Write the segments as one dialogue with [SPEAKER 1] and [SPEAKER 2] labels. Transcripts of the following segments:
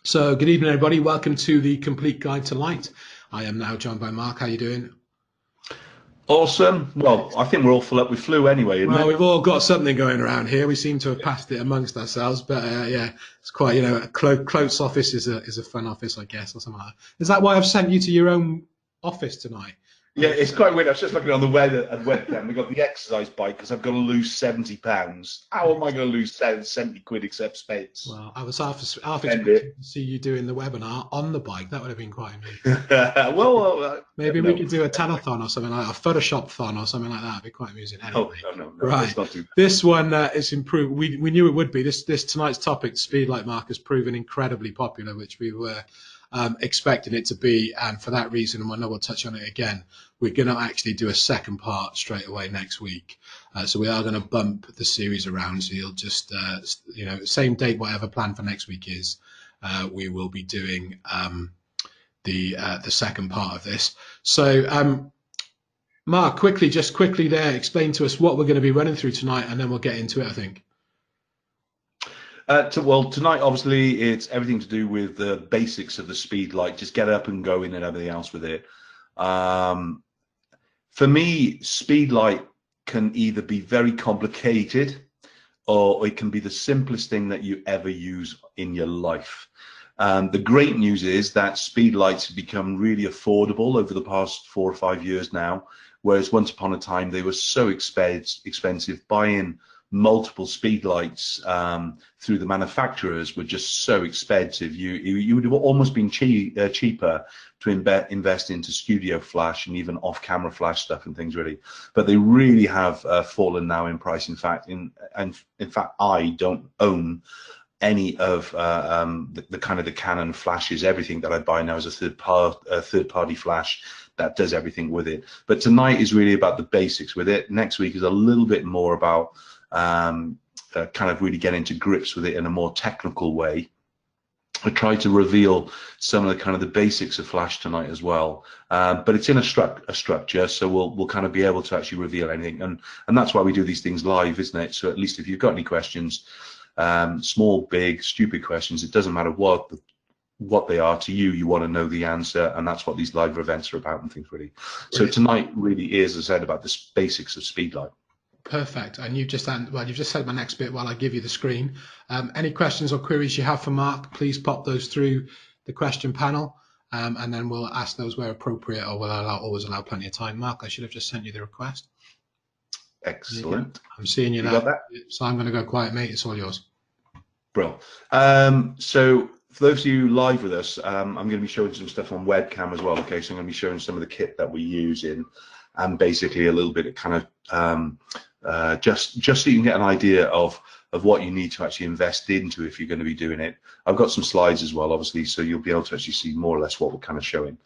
[SPEAKER 1] So, good evening, everybody. Welcome to the Complete Guide to Light. I am now joined by Mark. How you doing?
[SPEAKER 2] Awesome. Well, I think we're all full up with flu anyway, isn't
[SPEAKER 1] Well,
[SPEAKER 2] it?
[SPEAKER 1] we've all got something going around here. We seem to have passed it amongst ourselves, but yeah, it's quite a close office is a fun office, I guess, or something like that. Is that why I've sent you to your own office tonight?
[SPEAKER 2] Yeah, it's quite weird. I was just looking on the weather and webcam. We've got the exercise bike because I've got to lose 70 pounds. How am I going to lose 70 quid except space?
[SPEAKER 1] Well, I was half
[SPEAKER 2] Spend
[SPEAKER 1] expecting
[SPEAKER 2] it.
[SPEAKER 1] to see you doing the webinar on the bike. That would have been quite amusing. Maybe we
[SPEAKER 2] No.
[SPEAKER 1] could do a telethon or something like that, a Photoshop thon or something like that. It'd be quite amusing. Anyway,
[SPEAKER 2] No.
[SPEAKER 1] right.
[SPEAKER 2] Let's not do that.
[SPEAKER 1] This one is improved. We knew it would be. This tonight's topic, Speedlight Mark, has proven incredibly popular, which we were expecting it to be. And for that reason, and I know we'll touch on it again, we're going to actually do a second part straight away next week. So we are going to bump the series around. So you'll just, same date, whatever plan for next week is, we will be doing the second part of this. So, Mark, just quickly there, explain to us what we're going to be running through tonight, and then we'll get into it, I think.
[SPEAKER 2] Well, tonight, obviously, it's everything to do with the basics of the speed light. Just get up and going and everything else with it. For me, speed light can either be very complicated or it can be the simplest thing that you ever use in your life. The great news is that speed lights have become really affordable over the past 4 or 5 years now, whereas once upon a time they were so expensive. Buying multiple speed lights through the manufacturers were just so expensive. You would have almost been cheaper to invest into studio flash and even off-camera flash stuff and things really, but they really have fallen now in price. In fact, I don't own any of the kind of the Canon flashes. Everything that I buy now is a third party flash that does everything with it. But tonight is really about the basics with it. Next week is a little bit more about kind of really getting to grips with it in a more technical way. I try to reveal some of the kind of the basics of flash tonight as well, but it's in a structure, so we'll kind of be able to actually reveal anything, and that's why we do these things live, isn't it? So at least if you've got any questions, small, big, stupid questions, it doesn't matter what they are to you, you want to know the answer, and that's what these live events are about and things really. So tonight really is, as I said, about the basics of Speedlight.
[SPEAKER 1] Perfect. And you've just said my next bit while I give you the screen. Any questions or queries you have for Mark, please pop those through the question panel, and then we'll ask those where appropriate, or we'll always allow plenty of time. Mark, I should have just sent you the request.
[SPEAKER 2] Excellent.
[SPEAKER 1] I'm seeing you
[SPEAKER 2] You
[SPEAKER 1] there.
[SPEAKER 2] got that?
[SPEAKER 1] So I'm going to go quiet, mate. It's all yours.
[SPEAKER 2] Bro. So for those of you live with us, I'm going to be showing some stuff on webcam as well. Okay, so I'm going to be showing some of the kit that we use in, and basically a little bit of kind of just so you can get an idea of what you need to actually invest into if you're going to be doing it. I've got some slides as well, obviously, so you'll be able to actually see more or less what we're kind of showing.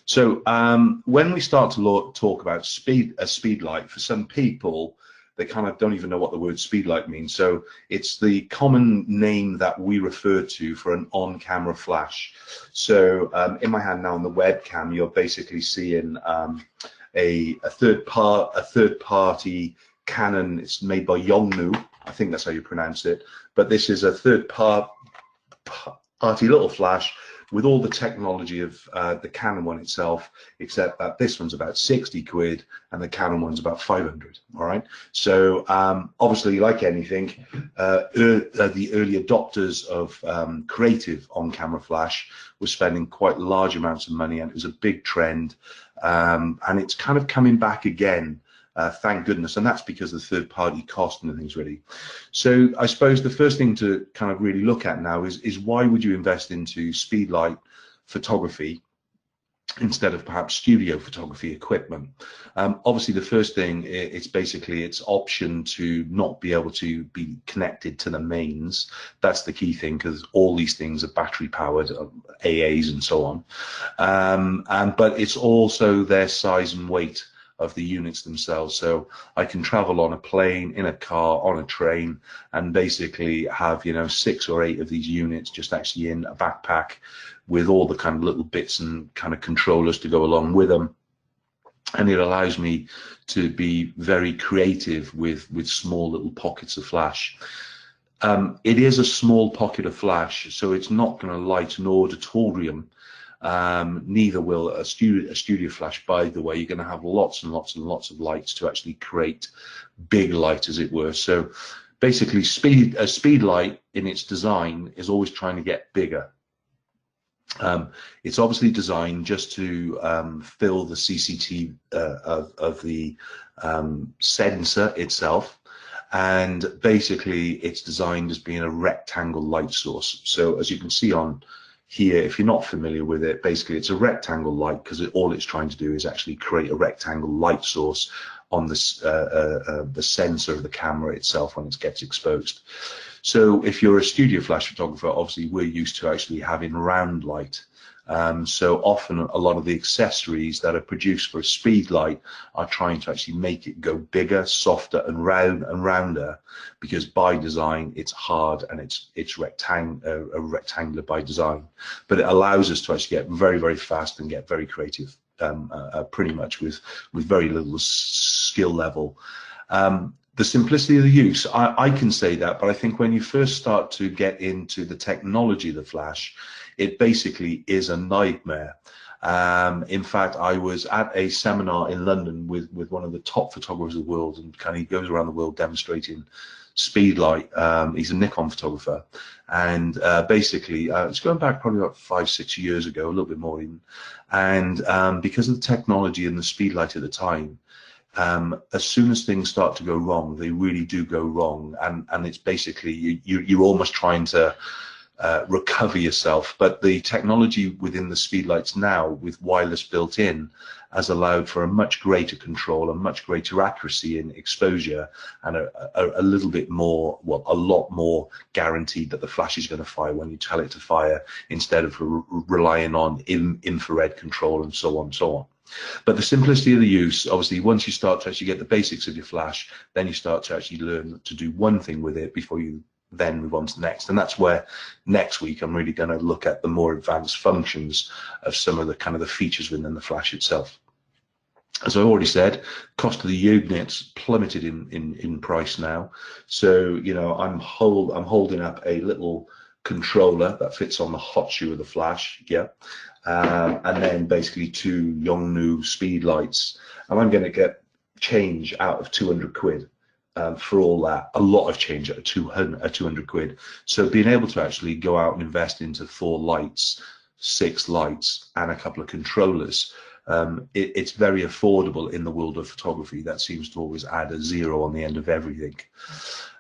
[SPEAKER 2] So when we start to talk about speed light, for some people, they kind of don't even know what the word speedlight means. So it's the common name that we refer to for an on-camera flash. So in my hand now on the webcam, you're basically seeing a third party Canon. It's made by Yongnuo. I think that's how you pronounce it. But this is a third party little flash with all the technology of the Canon one itself, except that this one's about 60 quid and the Canon one's about 500. All right. So obviously, like anything, the early adopters of creative on-camera flash were spending quite large amounts of money, and it was a big trend. And it's kind of coming back again. Thank goodness, and that's because of the third-party cost and things really. So I suppose the first thing to kind of really look at now is why would you invest into speedlight photography instead of perhaps studio photography equipment? Obviously, the first thing, it's basically its option to not be able to be connected to the mains. That's the key thing, because all these things are battery powered, AAs and so on. But it's also their size and weight of the units themselves. So I can travel on a plane, in a car, on a train, and basically have 6 or 8 of these units just actually in a backpack with all the kind of little bits and kind of controllers to go along with them. And it allows me to be very creative with small little pockets of flash. It is a small pocket of flash, so it's not going to light an auditorium. Neither will a studio flash, by the way. You're going to have lots and lots and lots of lights to actually create big light, as it were. So basically, a speed light in its design is always trying to get bigger. It's obviously designed just to fill the CCT of the sensor itself, and basically it's designed as being a rectangle light source. So as you can see on here, if you're not familiar with it, basically it's a rectangle light because all it's trying to do is actually create a rectangle light source on the sensor of the camera itself when it gets exposed. So if you're a studio flash photographer, obviously we're used to actually having round light. So often a lot of the accessories that are produced for a speed light are trying to actually make it go bigger, softer and rounder, because by design it's hard and it's rectangular by design. But it allows us to actually get very, very fast and get very creative, pretty much with very little skill level. The simplicity of the use, I can say that, but I think when you first start to get into the technology of the flash, it basically is a nightmare. In fact, I was at a seminar in London with one of the top photographers of the world, and kind of he goes around the world demonstrating Speedlight. He's a Nikon photographer, and basically it's going back probably about 5-6 years ago, a little bit more even. And because of the technology and the Speedlight at the time, as soon as things start to go wrong, they really do go wrong, and it's basically you're almost trying to recover yourself. But the technology within the Speedlights now, with wireless built in, has allowed for a much greater control and much greater accuracy in exposure, and a little bit more, well, a lot more guaranteed that the flash is going to fire when you tell it to fire, instead of relying on infrared control and so on and so on. But the simplicity of the use, obviously, once you start to actually get the basics of your flash, then you start to actually learn to do one thing with it before you then move on to the next. And that's where next week I'm really going to look at the more advanced functions of some of the kind of the features within the flash itself. As I already said, cost of the units plummeted in price now. So, you know, I'm holding up a little controller that fits on the hot shoe of the flash, yeah, and then basically 2 Yongnuo Speedlights, and I'm going to get change out of 200 quid. For all that, a lot of change at 200 quid. So being able to actually go out and invest into 4 lights, 6 lights, and a couple of controllers, it's very affordable in the world of photography. That seems to always add a 0 on the end of everything.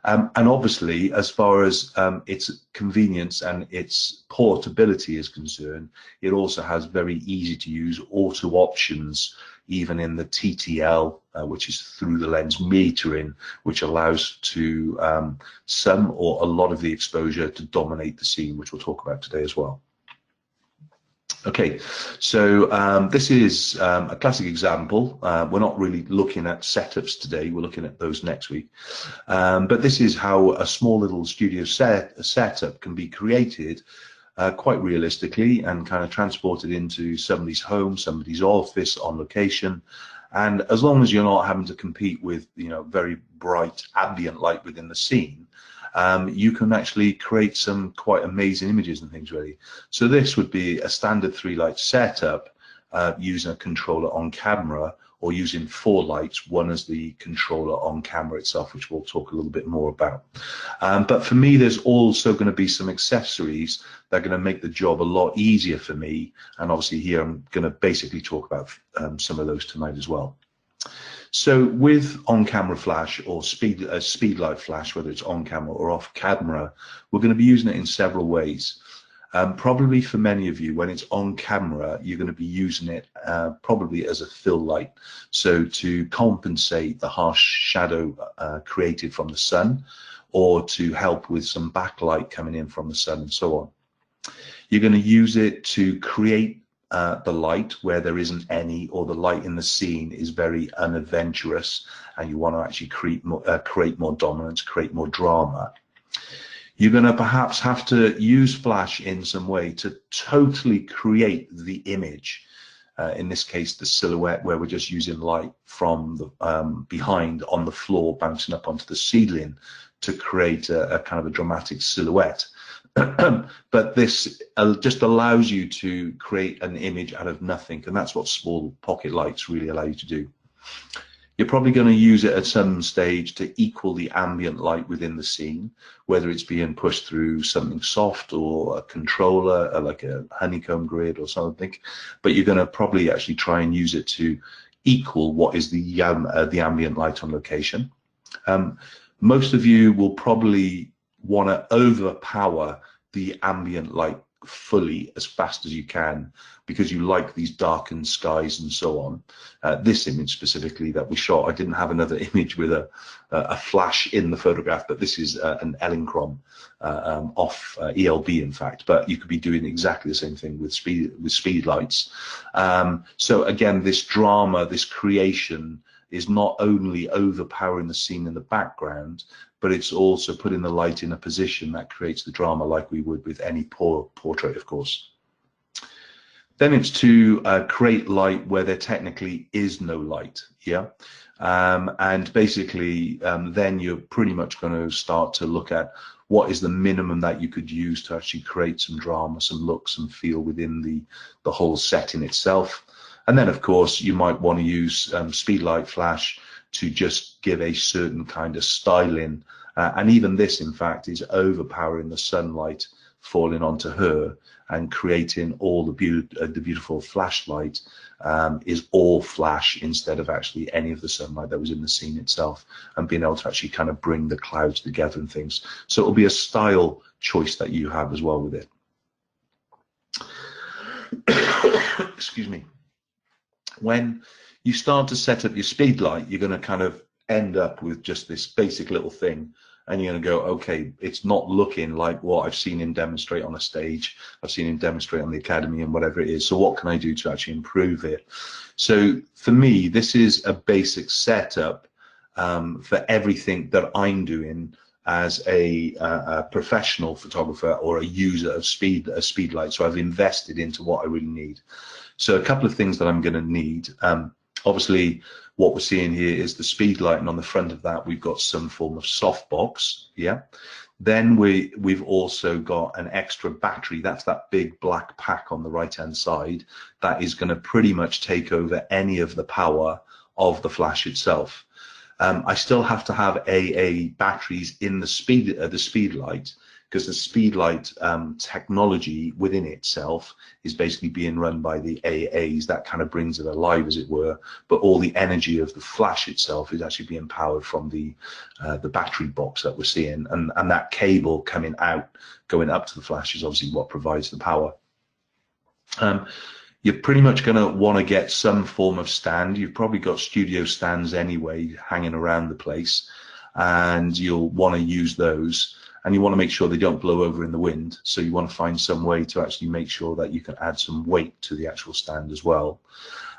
[SPEAKER 2] And obviously, as far as its convenience and its portability is concerned, it also has very easy to use auto options, even in the TTL, which is through the lens metering, which allows to some or a lot of the exposure to dominate the scene, which we'll talk about today as well. Okay, so this is a classic example. We're not really looking at setups today, we're looking at those next week. But this is how a small little studio setup can be created quite realistically and kind of transported into somebody's home, somebody's office, on location. And as long as you're not having to compete with, you know, very bright ambient light within the scene, you can actually create some quite amazing images and things, really. So this would be a standard 3-light setup using a controller on camera, or using 4 lights, one as the controller on camera itself, which we'll talk a little bit more about. But for me, there's also going to be some accessories that are going to make the job a lot easier for me. And obviously here I'm going to basically talk about some of those tonight as well. So with on-camera flash or speedlight flash, whether it's on camera or off camera, we're going to be using it in several ways. Probably for many of you, when it's on camera, you're going to be using it probably as a fill light, so to compensate the harsh shadow created from the sun, or to help with some backlight coming in from the sun and so on. You're going to use it to create the light where there isn't any, or the light in the scene is very unadventurous and you want to actually create more dominance, create more drama. You're going to perhaps have to use flash in some way to totally create the image. In this case, the silhouette, where we're just using light from the behind on the floor, bouncing up onto the ceiling to create a kind of a dramatic silhouette. But this just allows you to create an image out of nothing, and that's what small pocket lights really allow you to do. You're probably going to use it at some stage to equal the ambient light within the scene, whether it's being pushed through something soft or a controller, like a honeycomb grid or something. But you're going to probably actually try and use it to equal what is the ambient light on location. Most of you will probably want to overpower the ambient light fully as fast as you can, because you like these darkened skies and so on. This image specifically that we shot, I didn't have another image with a flash in the photograph, but this is an Elinchrom off ELB, in fact. But you could be doing exactly the same thing with Speedlites. So again, this drama, this creation, is not only overpowering the scene in the background, but it's also putting the light in a position that creates the drama like we would with any portrait, of course. Then it's to create light where there technically is no light, yeah? And basically, then you're pretty much going to start to look at what is the minimum that you could use to actually create some drama, some look, some feel within the whole setting itself. And then, of course, you might want to use Speedlight Flash to just give a certain kind of styling. And even this, in fact, is overpowering the sunlight falling onto her and creating all the beautiful flashlight is all flash instead of actually any of the sunlight that was in the scene itself, and being able to actually kind of bring the clouds together and things. So it'll be a style choice that you have as well with it. Excuse me. When you start to set up your Speedlight, you're going to kind of end up with just this basic little thing, and you're going to go, okay, it's not looking like what I've seen him demonstrate on a stage, I've seen him demonstrate on the academy and whatever it is, so what can I do to actually improve it? So for me, this is a basic setup for everything that I'm doing as a professional photographer or a user of Speedlight. So I've invested into what I really need. So a couple of things that I'm going to need. Obviously, what we're seeing here is the Speedlight, and on the front of that, we've got some form of softbox. Yeah. Then we've also got an extra battery. That's that big black pack on the right-hand side. That is going to pretty much take over any of the power of the flash itself. I still have to have AA batteries in the Speedlight, because the Speedlight technology within itself is basically being run by the AAs. That kind of brings it alive, as it were, but all the energy of the flash itself is actually being powered from the battery box that we're seeing, and that cable coming out, going up to the flash, is obviously what provides the power. You're pretty much going to want to get some form of stand. You've probably got studio stands anyway hanging around the place, and you'll want to use those. And you want to make sure they don't blow over in the wind. So you want to find some way to actually make sure that you can add some weight to the actual stand as well.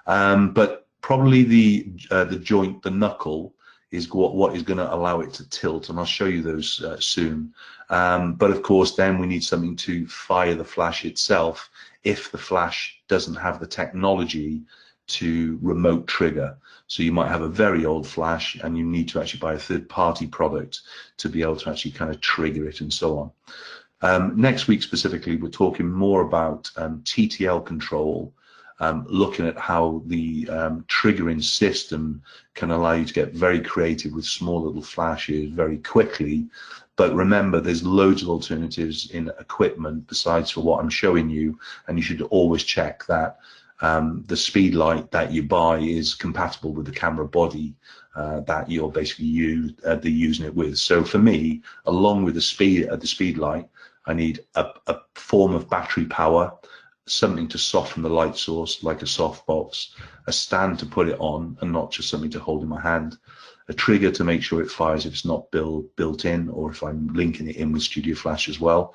[SPEAKER 2] But probably the joint, the knuckle, is what is going to allow it to tilt, and I'll show you those soon. But of course, then we need something to fire the flash itself if the flash doesn't have the technology to remote trigger. So you might have a very old flash and you need to actually buy a third-party product to be able to actually kind of trigger it and so on. Next week specifically, we're talking more about TTL control, looking at how the triggering system can allow you to get very creative with small little flashes very quickly. But remember, there's loads of alternatives in equipment besides for what I'm showing you, and you should always check that the Speedlight that you buy is compatible with the camera body that you're basically using it with. So for me, along with the Speedlight, I need a form of battery power, something to soften the light source like a softbox, a stand to put it on and not just something to hold in my hand, a trigger to make sure it fires if it's not built in, or if I'm linking it in with Studio Flash as well,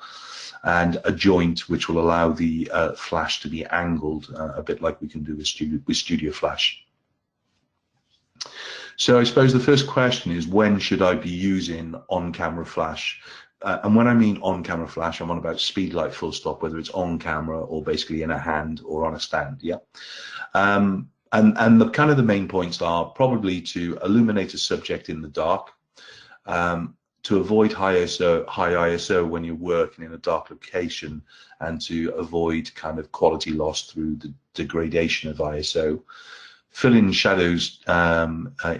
[SPEAKER 2] and a joint which will allow the flash to be angled a bit like we can do with Studio Flash. So I suppose the first question is, when should I be using on-camera flash? And when I mean on-camera flash, I'm on about Speedlight full stop, whether it's on camera or basically in a hand or on a stand. Yeah. And the kind of the main points are probably to illuminate a subject in the dark, to avoid high ISO when you're working in a dark location, and to avoid kind of quality loss through the degradation of ISO. Fill in shadows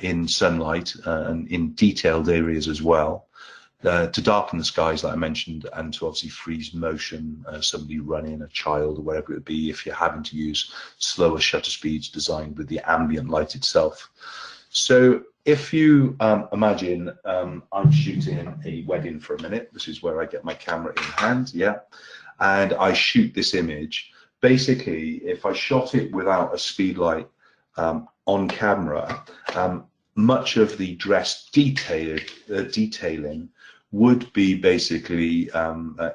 [SPEAKER 2] in sunlight and in detailed areas as well, to darken the skies like I mentioned, and to obviously freeze motion, somebody running, a child, or whatever it would be, if you're having to use slower shutter speeds designed with the ambient light itself. So if you imagine I'm shooting a wedding for a minute, this is where I get my camera in hand, yeah, and I shoot this image. Basically, if I shot it without a Speedlight on camera, much of the dress detailing would be basically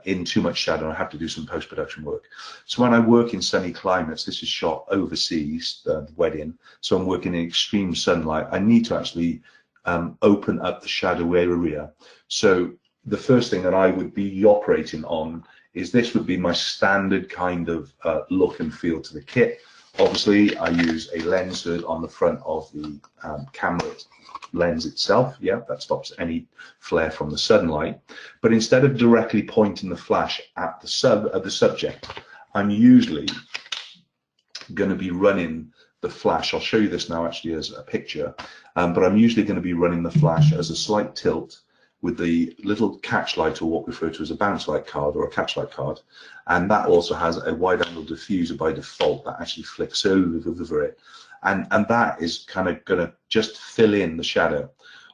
[SPEAKER 2] in too much shadow, and I have to do some post-production work. So when I work in sunny climates, this is shot overseas, the wedding, so I'm working in extreme sunlight, I need to actually open up the shadow area. So the first thing that I would be operating on is, this would be my standard kind of look and feel to the kit. Obviously, I use a lens hood on the front of the camera lens itself. Yeah, that stops any flare from the sunlight. But instead of directly pointing the flash at the subject, I'm usually going to be running the flash. I'll show you this now actually as a picture, but I'm usually going to be running the flash as a slight tilt with the little catch light, or what we refer to as a bounce light card or a catch light card, and that also has a wide angle diffuser by default that actually flicks over it, and that is kind of going to just fill in the shadow.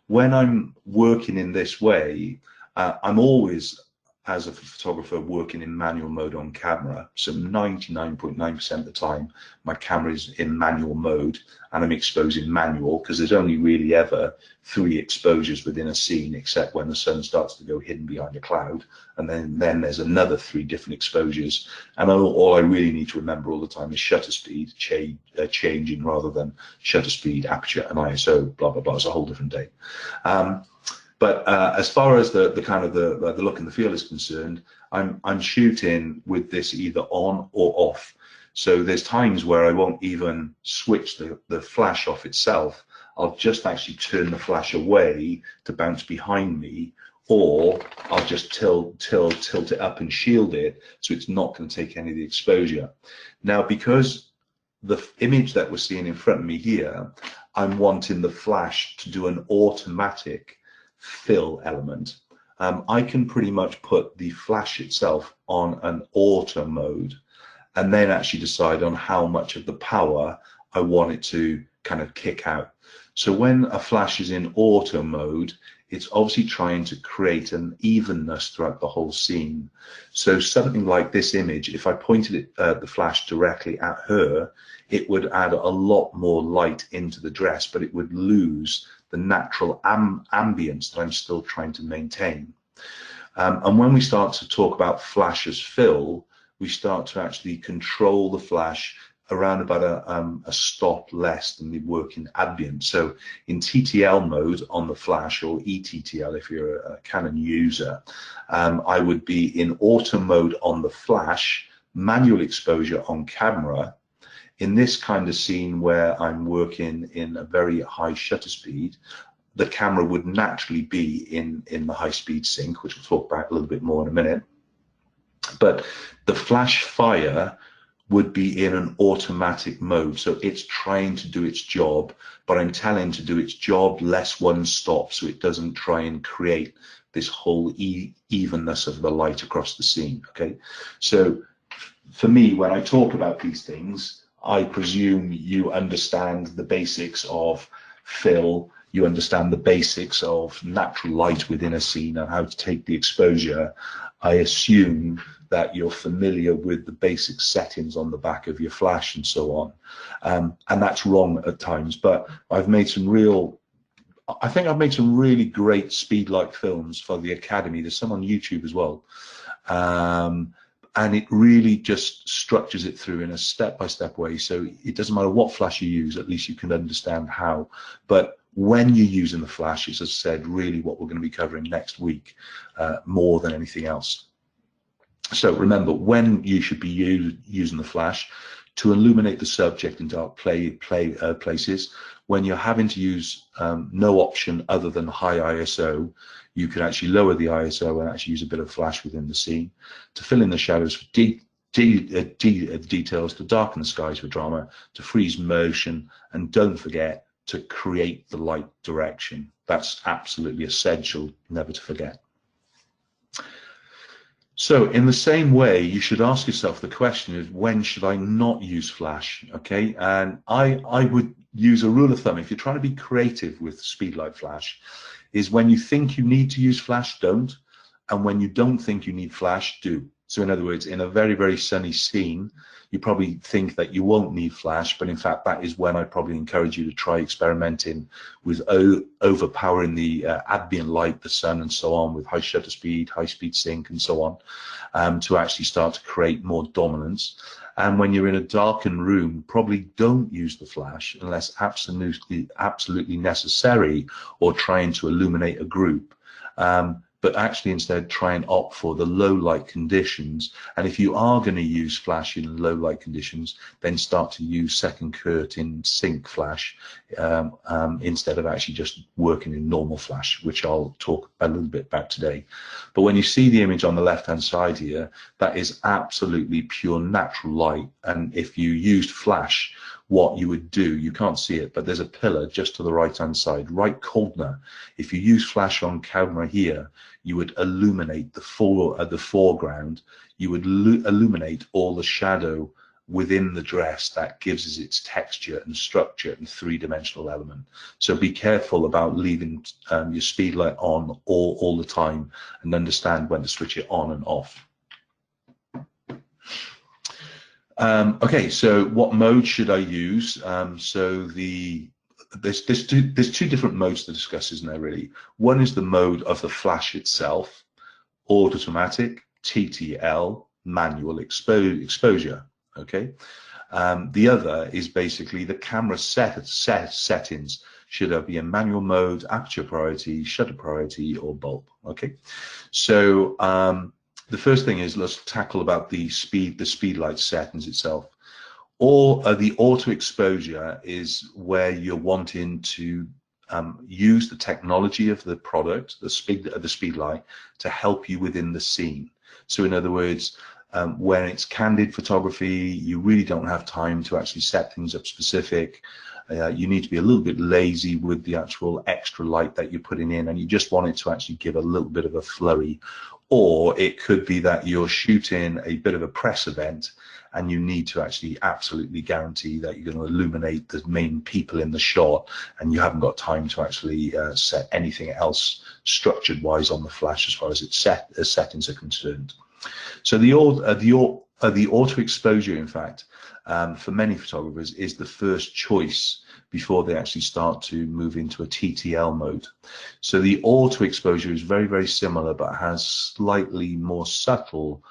[SPEAKER 2] When I'm working in this way, I'm always, as a photographer, working in manual mode on camera. So 99.9% of the time my camera is in manual mode, and I'm exposing manual, because there's only really ever 3 exposures within a scene, except when the sun starts to go hidden behind a cloud, and then there's another 3 different exposures, and all I really need to remember all the time is shutter speed changing, rather than shutter speed, aperture, and ISO, blah blah blah. It's a whole different day. But as far as the kind of the look and the feel is concerned, I'm shooting with this either on or off. So there's times where I won't even switch the flash off itself. I'll just actually turn the flash away to bounce behind me, or I'll just tilt it up and shield it, so it's not going to take any of the exposure. Now, because the image that we're seeing in front of me here, I'm wanting the flash to do an automatic fill element. I can pretty much put the flash itself on an auto mode, and then actually decide on how much of the power I want it to kind of kick out. So when a flash is in auto mode, it's obviously trying to create an evenness throughout the whole scene. So something like this image, if I pointed the flash directly at her, it would add a lot more light into the dress, but it would lose the natural ambience that I'm still trying to maintain. And when we start to talk about flash as fill, we start to actually control the flash around about a stop less than the working ambient. So in TTL mode on the flash, or ETTL if you're a Canon user, I would be in auto mode on the flash, manual exposure on camera. In this kind of scene where I'm working in a very high shutter speed, the camera would naturally be in the high speed sync, which we'll talk about a little bit more in a minute. But the flash fire would be in an automatic mode, so it's trying to do its job, but I'm telling to do its job less one stop, so it doesn't try and create this whole evenness of the light across the scene. Okay, so for me, when I talk about these things, I presume you understand the basics of fill, you understand the basics of natural light within a scene and how to take the exposure. I assume that you're familiar with the basic settings on the back of your flash and so on. And that's wrong at times, but I've made some I think I've made some really great Speedlight films for the Academy. There's some on YouTube as well. And it really just structures it through in a step-by-step way. So it doesn't matter what flash you use, at least you can understand how. But when you're using the flash, it's, as I said, really what we're going to be covering next week, more than anything else. So remember, when you should be using the flash, to illuminate the subject in dark places. When you're having to use no option other than high ISO, you can actually lower the ISO and actually use a bit of flash within the scene to fill in the shadows for details, to darken the skies for drama, to freeze motion, and don't forget to create the light direction. That's absolutely essential, never to forget. So in the same way, you should ask yourself the question is, when should I not use flash? Okay, and I would use a rule of thumb, if you're trying to be creative with Speedlight flash, is when you think you need to use flash, don't, and when you don't think you need flash, do. So in other words, in a very, very sunny scene, you probably think that you won't need flash, but in fact, that is when I'd probably encourage you to try experimenting with overpowering the ambient light, the sun, and so on, with high shutter speed, high speed sync, and so on, to actually start to create more dominance. And when you're in a darkened room, probably don't use the flash unless absolutely necessary, or trying to illuminate a group. But actually instead try and opt for the low light conditions. And if you are going to use flash in low light conditions, then start to use second curtain sync flash instead of actually just working in normal flash, which I'll talk a little bit about today. But when you see the image on the left hand side here, that is absolutely pure natural light. And if you used flash, what you would do, you can't see it, but there's a pillar just to the right hand side, right corner. If you use flash on camera here, you would illuminate the foreground, you would illuminate all the shadow within the dress that gives it its texture and structure and three-dimensional element. So be careful about leaving your speedlight on all the time, and understand when to switch it on and off. Okay, so what mode should I use? So there's two different modes to discuss, isn't there, really? One is the mode of the flash itself, automatic, TTL, manual exposure, okay? The other is basically the camera settings. Should there be a manual mode, aperture priority, shutter priority, or bulb, okay? So the first thing is, let's tackle about the Speedlight settings itself. Or the auto exposure is where you're wanting to use the technology of the product, the Speedlight, to help you within the scene. So in other words, when it's candid photography, you really don't have time to actually set things up specific. You need to be a little bit lazy with the actual extra light that you're putting in, and you just want it to actually give a little bit of a flurry. Or it could be that you're shooting a bit of a press event and you need to actually absolutely guarantee that you're going to illuminate the main people in the shot, and you haven't got time to actually set anything else structured wise on the flash as far as its settings are concerned. So the auto exposure, in fact, for many photographers is the first choice before they actually start to move into a TTL mode. So the auto exposure is very, very similar, but has slightly more subtle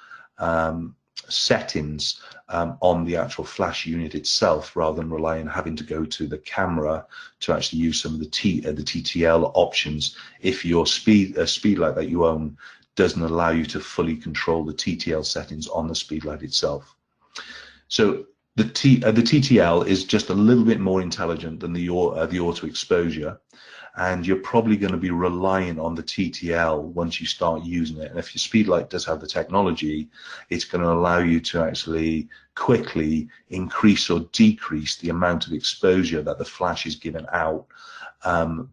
[SPEAKER 2] settings on the actual flash unit itself, rather than relying on having to go to the camera to actually use some of the TTL options. If your Speedlight that you own doesn't allow you to fully control the TTL settings on the Speedlight itself. So the TTL is just a little bit more intelligent than the auto exposure, and you're probably going to be relying on the TTL once you start using it. And if your Speedlight does have the technology, it's going to allow you to actually quickly increase or decrease the amount of exposure that the flash is given out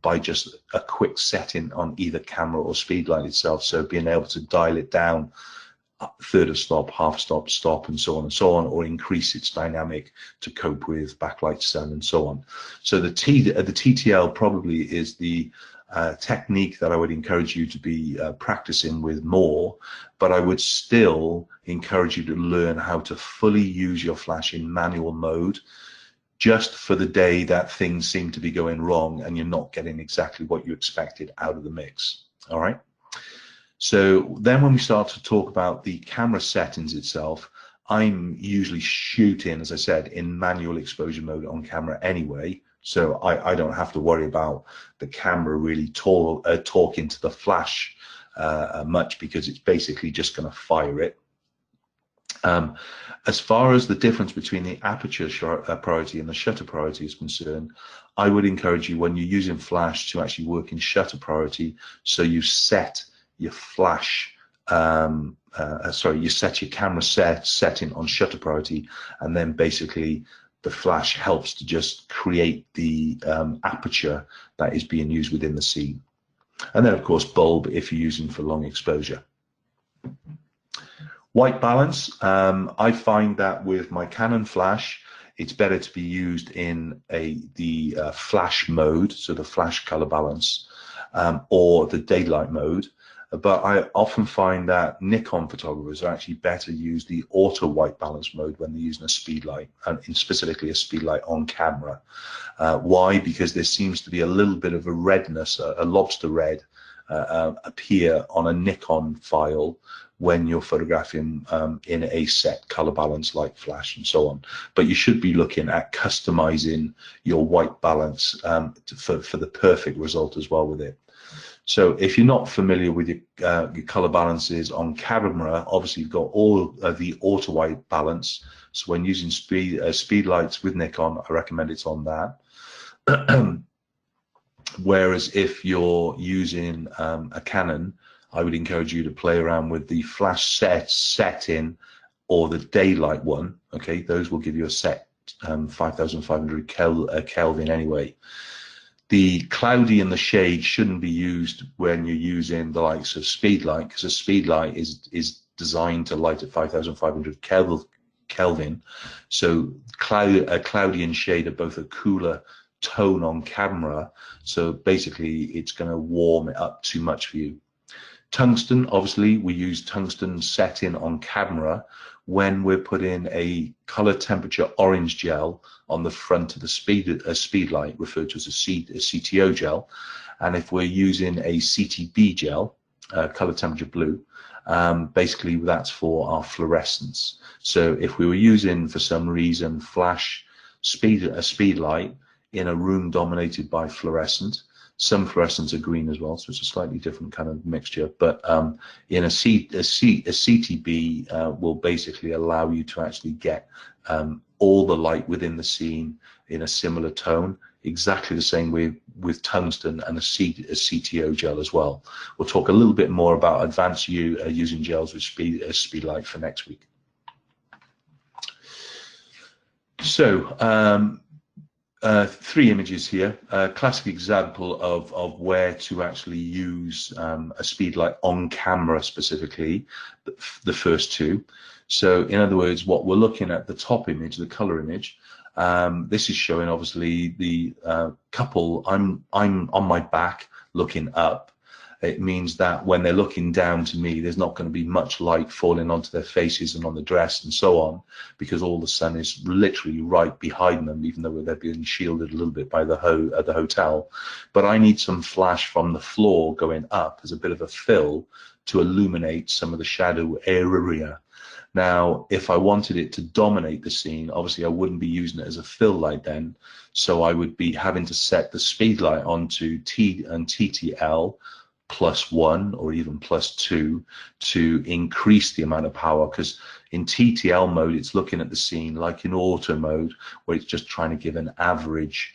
[SPEAKER 2] by just a quick setting on either camera or Speedlight itself. So being able to dial it down, third of stop, half stop, stop, and so on, or increase its dynamic to cope with backlight, sun, and so on. So the TTL probably is the technique that I would encourage you to be practicing with more, but I would still encourage you to learn how to fully use your flash in manual mode, just for the day that things seem to be going wrong and you're not getting exactly what you expected out of the mix. All right. So then when we start to talk about the camera settings itself, I'm usually shooting, as I said, in manual exposure mode on camera anyway. So I don't have to worry about the camera really talking to the flash much, because it's basically just going to fire it. As far as the difference between the aperture priority and the shutter priority is concerned, I would encourage you, when you're using flash, to actually work in shutter priority. So you set your flash, you set your camera setting on shutter priority, and then basically the flash helps to just create the aperture that is being used within the scene. And then of course bulb if you're using for long exposure. White balance, I find that with my Canon flash, it's better to be used in the flash mode, so the flash color balance, or the daylight mode. But I often find that Nikon photographers are actually better use the auto white balance mode when they're using a speedlight, and specifically a speedlight on camera. Why? Because there seems to be a little bit of a redness, a lobster red, appear on a Nikon file when you're photographing in a set color balance like flash and so on. But you should be looking at customizing your white balance for the perfect result as well with it. So if you're not familiar with your color balances on camera, obviously you've got all of the auto white balance. So when using speedlights with Nikon, I recommend it's on that. Whereas if you're using a Canon, I would encourage you to play around with the flash setting or the daylight one. Okay, those will give you a set 5,500 Kelvin anyway. The cloudy and the shade shouldn't be used when you're using the likes of Speedlight, because a Speedlight is designed to light at 5,500 Kelvin. So cloudy and shade are both a cooler tone on camera, so basically it's going to warm it up too much for you. Tungsten, obviously we use tungsten setting on camera when we're putting a color temperature orange gel on the front of the speedlight, referred to as a CTO gel, and if we're using a CTB gel, color temperature blue, basically that's for our fluorescence. So if we were using for some reason flash speedlight in a room dominated by fluorescent, some fluorescents are green as well, so it's a slightly different kind of mixture. But in a CTB will basically allow you to actually get all the light within the scene in a similar tone, exactly the same way with tungsten and a CTO gel as well. We'll talk a little bit more about advanced using gels with Speedlight for next week. So, three images here, a classic example of where to actually use a speedlight on camera specifically, the first two. So in other words, what we're looking at, the top image, the color image, this is showing obviously the couple. I'm on my back looking up. It means that when they're looking down to me, there's not going to be much light falling onto their faces and on the dress and so on, because all the sun is literally right behind them, even though they're being shielded a little bit by the hotel. But I need some flash from the floor going up as a bit of a fill to illuminate some of the shadow area. Now, if I wanted it to dominate the scene, obviously I wouldn't be using it as a fill light then. So I would be having to set the speed light onto T and TTL +1 or even +2 to increase the amount of power, because in TTL mode it's looking at the scene like in auto mode, where it's just trying to give an average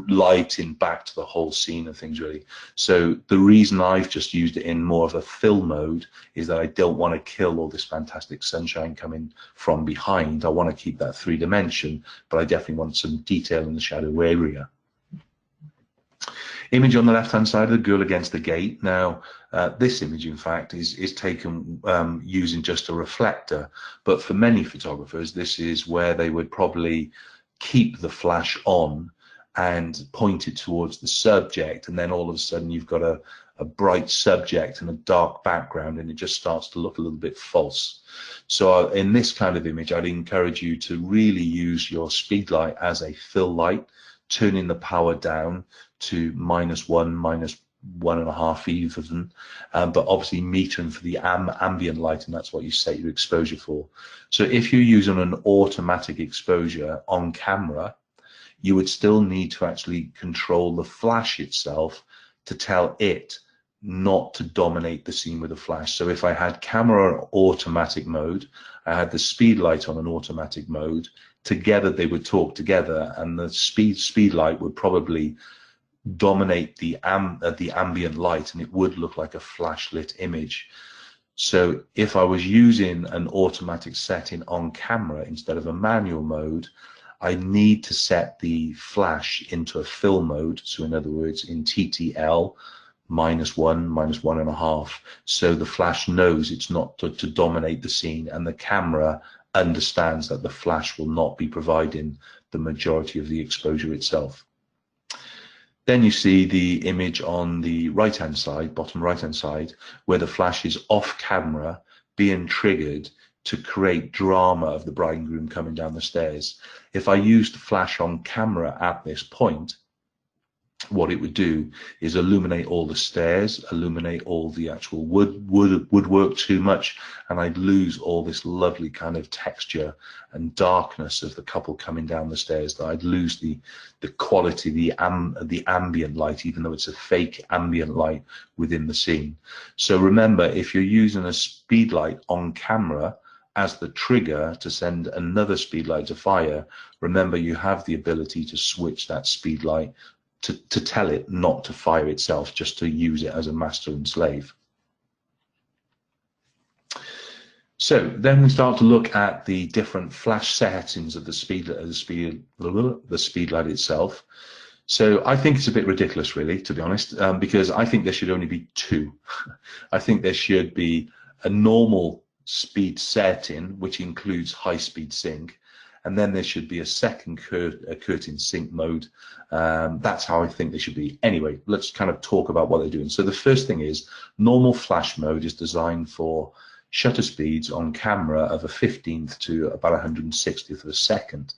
[SPEAKER 2] lighting back to the whole scene and things really. So the reason I've just used it in more of a fill mode is that I don't want to kill all this fantastic sunshine coming from behind. I want to keep that 3-dimension, but I definitely want some detail in the shadow area. Image on the left-hand side of the girl against the gate. Now, this image, in fact, is taken using just a reflector, but for many photographers, this is where they would probably keep the flash on and point it towards the subject, and then all of a sudden you've got a bright subject and a dark background, and it just starts to look a little bit false. So in this kind of image, I'd encourage you to really use your speed light as a fill light, turning the power down to -1, -1.5 even, but obviously metering for the ambient light, and that's what you set your exposure for. So if you're using an automatic exposure on camera, you would still need to actually control the flash itself to tell it not to dominate the scene with a flash. So if I had camera on automatic mode, I had the speed light on an automatic mode, together they would talk together, and the speed light would probably dominate the ambient light, and it would look like a flash lit image. So if I was using an automatic setting on camera instead of a manual mode, I need to set the flash into a fill mode. So in other words, in TTL, -1, -1.5. So the flash knows it's not to dominate the scene, and the camera understands that the flash will not be providing the majority of the exposure itself. Then you see the image on the right-hand side, bottom right-hand side, where the flash is off camera being triggered to create drama of the bride and groom coming down the stairs. If I used the flash on camera at this point, what it would do is illuminate all the stairs, illuminate all the actual woodwork too much, and I'd lose all this lovely kind of texture and darkness of the couple coming down the stairs. That I'd lose the quality, the ambient light, even though it's a fake ambient light within the scene. So remember, if you're using a speed light on camera as the trigger to send another speed light to fire, remember you have the ability to switch that speed light to tell it not to fire itself, just to use it as a master and slave. So then we start to look at the different flash settings of the speed light itself. So I think it's a bit ridiculous, really, to be honest, because I think there should only be two. I think there should be a normal speed setting, which includes high-speed sync, and then there should be a second curtain sync mode. That's how I think they should be. Anyway, let's kind of talk about what they're doing. So the first thing is, normal flash mode is designed for shutter speeds on camera of a 15th to about 160th of a second.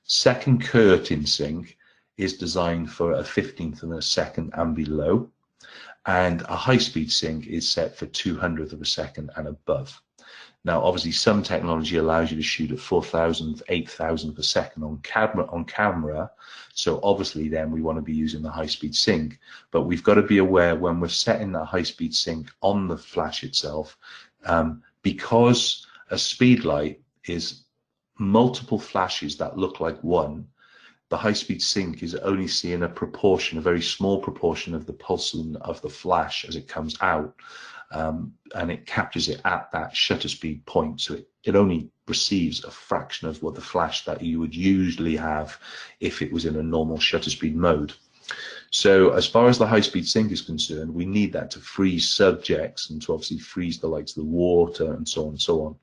[SPEAKER 2] Second curtain sync is designed for a 15th of a second and below, and a high-speed sync is set for 200th of a second and above. Now, obviously, some technology allows you to shoot at 4,000th, 8,000th per second on camera. So obviously, then we want to be using the high-speed sync. But we've got to be aware when we're setting that high-speed sync on the flash itself, because a speed light is multiple flashes that look like one. The high-speed sync is only seeing a proportion, a very small proportion of the pulsing of the flash as it comes out. And it captures it at that shutter speed point, so it only receives a fraction of what the flash that you would usually have if it was in a normal shutter speed mode. So as far as the high speed sync is concerned, we need that to freeze subjects and to obviously freeze the likes of the water and so on and so on.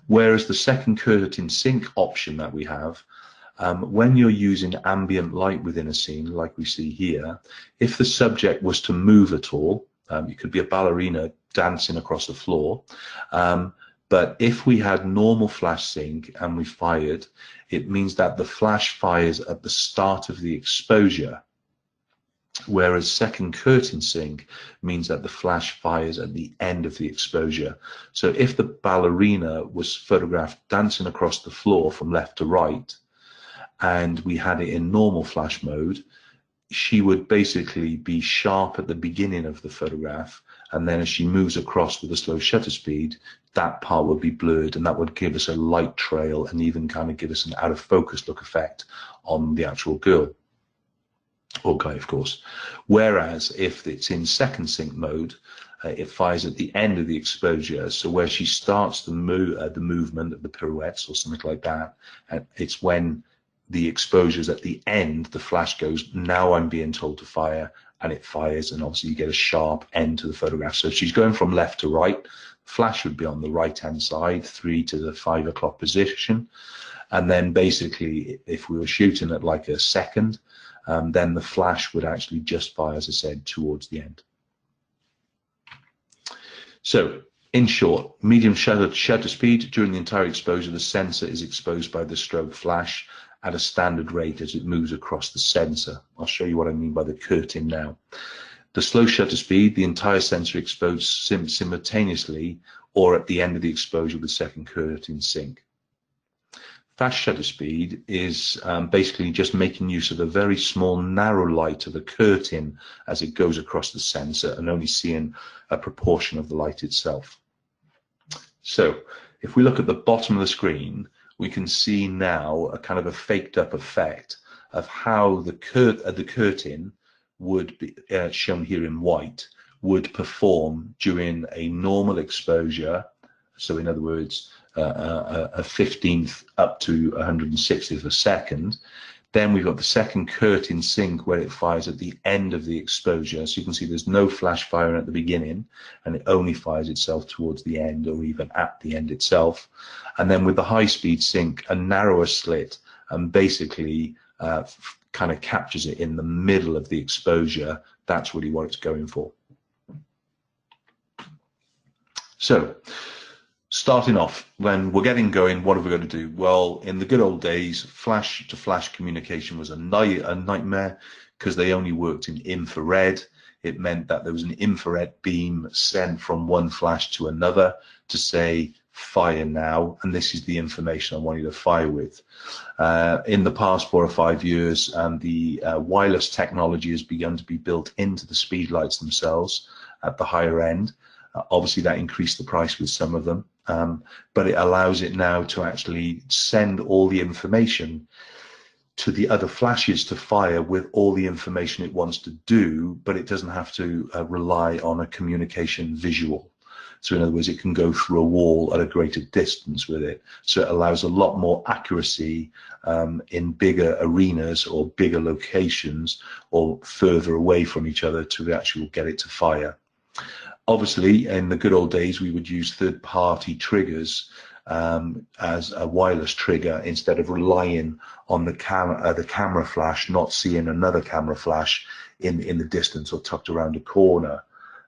[SPEAKER 2] Whereas the second curtain sync option that we have, when you're using ambient light within a scene like we see here, if the subject was to move at all, it could be a ballerina dancing across the floor. But if we had normal flash sync and we fired, it means that the flash fires at the start of the exposure, whereas second curtain sync means that the flash fires at the end of the exposure. So if the ballerina was photographed dancing across the floor from left to right, and we had it in normal flash mode, she would basically be sharp at the beginning of the photograph, and then as she moves across with a slow shutter speed, that part would be blurred, and that would give us a light trail and even kind of give us an out of focus look effect on the actual girl or guy, of course. Whereas if it's in second sync mode, it fires at the end of the exposure, so where she starts the movement of the pirouettes or something like that, and it's when the exposures at the end, the flash goes, now I'm being told to fire, and it fires, and obviously you get a sharp end to the photograph. So she's going from left to right. Flash would be on the right hand side, 3 to the 5 o'clock position, and then basically if we were shooting at like a second, then the flash would actually just fire, as I said, towards the end. So in short, medium shutter speed, during the entire exposure the sensor is exposed by the strobe flash at a standard rate as it moves across the sensor. I'll show you what I mean by the curtain now. The slow shutter speed, the entire sensor exposed simultaneously or at the end of the exposure with second curtain sync. Fast shutter speed is basically just making use of a very small narrow light of a curtain as it goes across the sensor and only seeing a proportion of the light itself. So if we look at the bottom of the screen, we can see now a kind of a faked up effect of how the curtain would be shown here in white would perform during a normal exposure. So in other words, a 15th up to 160th of a second. Then we've got the second curtain sync where it fires at the end of the exposure. So you can see there's no flash firing at the beginning, and it only fires itself towards the end or even at the end itself. And then with the high speed sync, a narrower slit, and basically kind of captures it in the middle of the exposure. That's really what it's going for. So starting off, when we're getting going, what have we got to do? Well, in the good old days, flash to flash communication was a nightmare because they only worked in infrared. It meant that there was an infrared beam sent from one flash to another to say, fire now, and this is the information I want you to fire with. In the past 4 or 5 years, the wireless technology has begun to be built into the Speedlites themselves at the higher end. Obviously, that increased the price with some of them, but it allows it now to actually send all the information to the other flashes to fire with all the information it wants to do, but it doesn't have to rely on a communication visual. So in other words, it can go through a wall at a greater distance with it. So it allows a lot more accuracy in bigger arenas or bigger locations or further away from each other to actually get it to fire. Obviously, in the good old days, we would use third-party triggers as a wireless trigger instead of relying on the camera flash, not seeing another camera flash in the distance or tucked around a corner.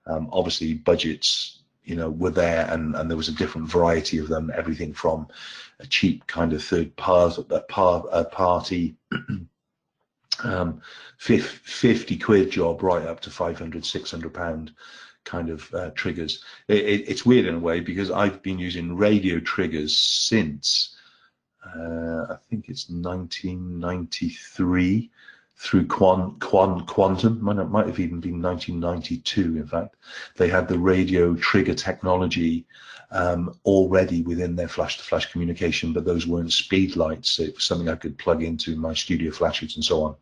[SPEAKER 2] Obviously, budgets, were there, and there was a different variety of them, everything from a cheap kind of third party 50 quid job right up to 500, 600 pound kind of triggers. It's weird in a way because I've been using radio triggers since I think it's 1993 through Quantum. Might have even been 1992. In fact, they had the radio trigger technology already within their flash-to-flash communication, but those weren't Speedlights. So it was something I could plug into my studio flashes and so on.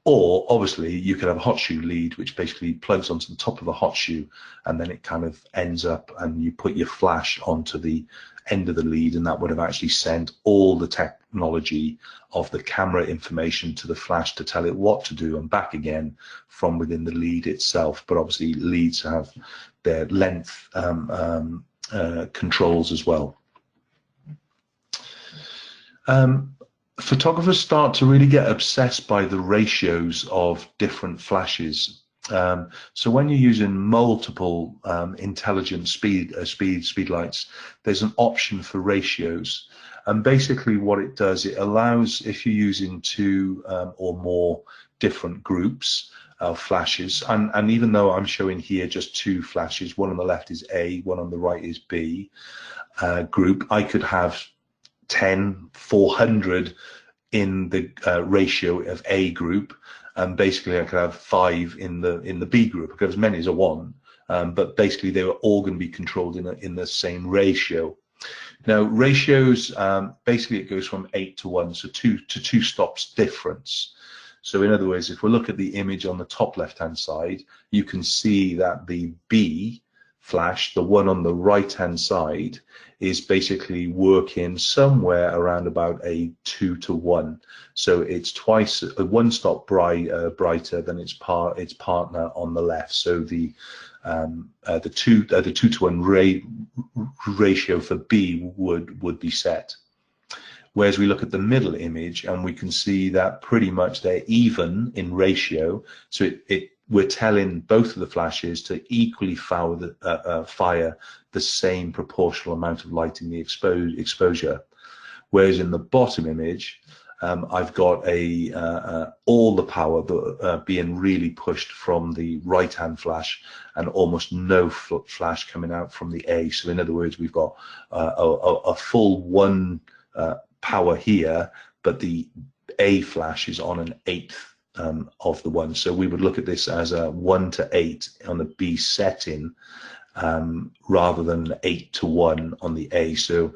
[SPEAKER 2] Or obviously you could have a hot shoe lead, which basically plugs onto the top of a hot shoe, and then it kind of ends up, and you put your flash onto the end of the lead, and that would have actually sent all the technology of the camera information to the flash to tell it what to do and back again from within the lead itself. But obviously leads have their length controls as well. Photographers start to really get obsessed by the ratios of different flashes. So when you're using multiple intelligent speedlights, there's an option for ratios, and basically what it does, it allows, if you're using 2 or more different groups of flashes, and even though I'm showing here just 2 flashes, one on the left is A, one on the right is B group, I could have 10, 400 in the ratio of A group, and basically I could have 5 in the B group. I could have as many as I want, but basically they were all going to be controlled in the same ratio. Now ratios, basically it goes from 8 to 1, so 2 stops difference. So in other words, if we look at the image on the top left hand side, you can see that the B flash, the one on the right hand side, is basically working somewhere around about a 2 to 1. So it's twice, 1 stop brighter than its partner on the left. So the 2 to 1 ratio for B would be set. Whereas we look at the middle image and we can see that pretty much they're even in ratio. So we're telling both of the flashes to equally fire the same proportional amount of light in the exposure. Whereas in the bottom image, I've got all the power being really pushed from the right-hand flash and almost no flash coming out from the A. So in other words, we've got a full 1 power here, but the A flash is on an 1/8 of the one. So we would look at this as a 1 to 8 on the B setting, rather than 8 to 1 on the A. So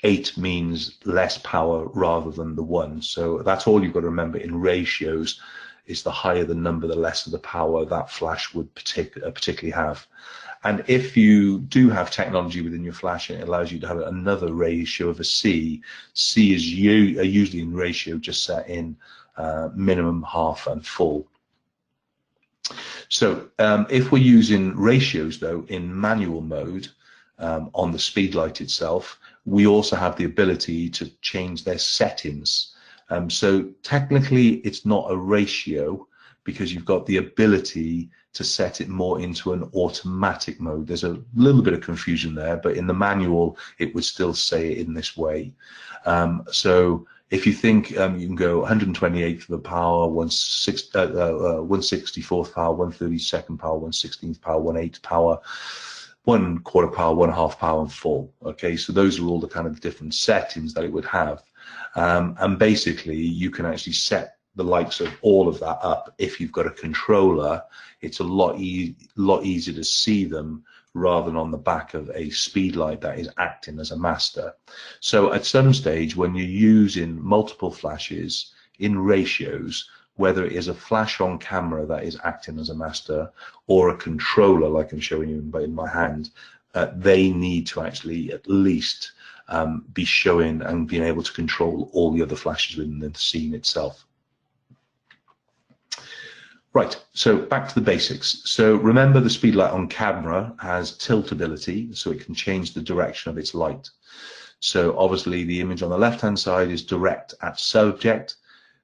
[SPEAKER 2] 8 means less power rather than the 1. So that's all you've got to remember in ratios, is the higher the number, the less of the power that flash would particularly have. And if you do have technology within your flash, it allows you to have another ratio of a C. C is usually in ratio just set in minimum, half, and full. So if we're using ratios, though, in manual mode on the Speedlight itself, we also have the ability to change their settings. So technically, it's not a ratio, because you've got the ability to set it more into an automatic mode. There's a little bit of confusion there, but in the manual, it would still say it in this way. So if you think you can go 128th of the power, 164th power, 132nd power, 116th power, 1/8 power, 1/4 power, 1/2 power, and full. Okay, so those are all the kind of different settings that it would have. And basically, you can actually set the likes of all of that up. If you've got a controller, it's a lot easier to see them rather than on the back of a Speedlight that is acting as a master. So at some stage, when you're using multiple flashes in ratios, whether it is a flash on camera that is acting as a master or a controller like I'm showing you in my hand, they need to actually at least be showing and being able to control all the other flashes within the scene itself. Right, so back to the basics. So remember, the Speedlight on camera has tilt ability, so it can change the direction of its light. So obviously the image on the left-hand side is direct at subject.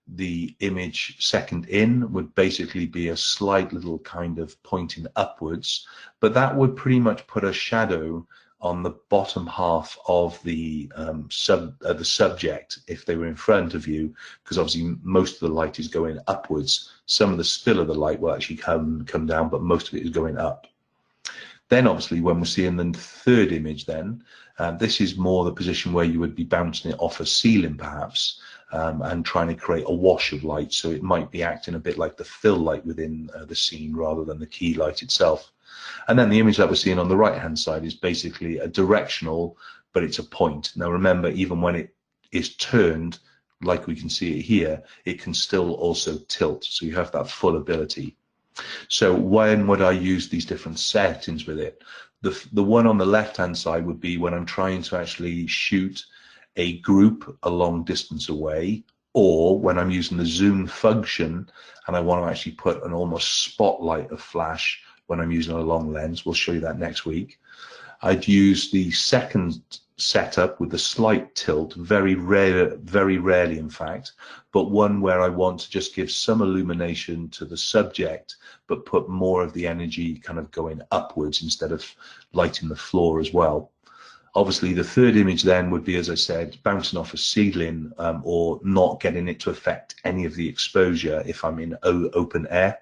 [SPEAKER 2] The image second in would basically be a slight little kind of pointing upwards, but that would pretty much put a shadow on the bottom half of the subject if they were in front of you, because obviously most of the light is going upwards. Some of the spill of the light will actually come down, but most of it is going up. Then obviously when we're seeing the third image, then this is more the position where you would be bouncing it off a ceiling perhaps, and trying to create a wash of light, so it might be acting a bit like the fill light within the scene rather than the key light itself. And then the image that we're seeing on the right hand side is basically a directional, but it's a point. Now remember, even when it is turned, like we can see it here, it can still also tilt, so you have that full ability. So when would I use these different settings with it? The one on the left hand side would be when I'm trying to actually shoot a group a long distance away, or when I'm using the zoom function and I want to actually put an almost spotlight of flash when I'm using a long lens. We'll show you that next week. I'd use the second setup with the slight tilt, very rarely in fact, but one where I want to just give some illumination to the subject, but put more of the energy kind of going upwards instead of lighting the floor as well. Obviously the third image then would be, as I said, bouncing off a ceiling, or not getting it to affect any of the exposure if I'm in open air.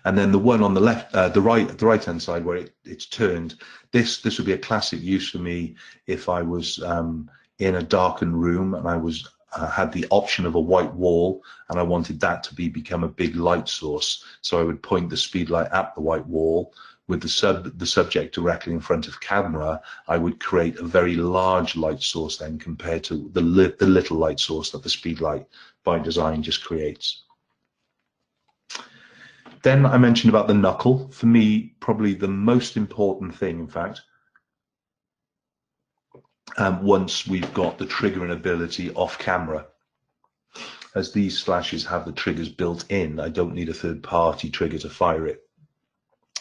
[SPEAKER 2] And then the one on the left, the right hand side where it's turned, this would be a classic use for me if I was in a darkened room and I was had the option of a white wall and I wanted that to become a big light source. So I would point the Speedlight at the white wall with the subject directly in front of camera. I would create a very large light source then compared to the little light source that the Speedlight by design just creates. Then I mentioned about the knuckle. For me, probably the most important thing, in fact, once we've got the triggering ability off camera. As these flashes have the triggers built in, I don't need a third-party trigger to fire it.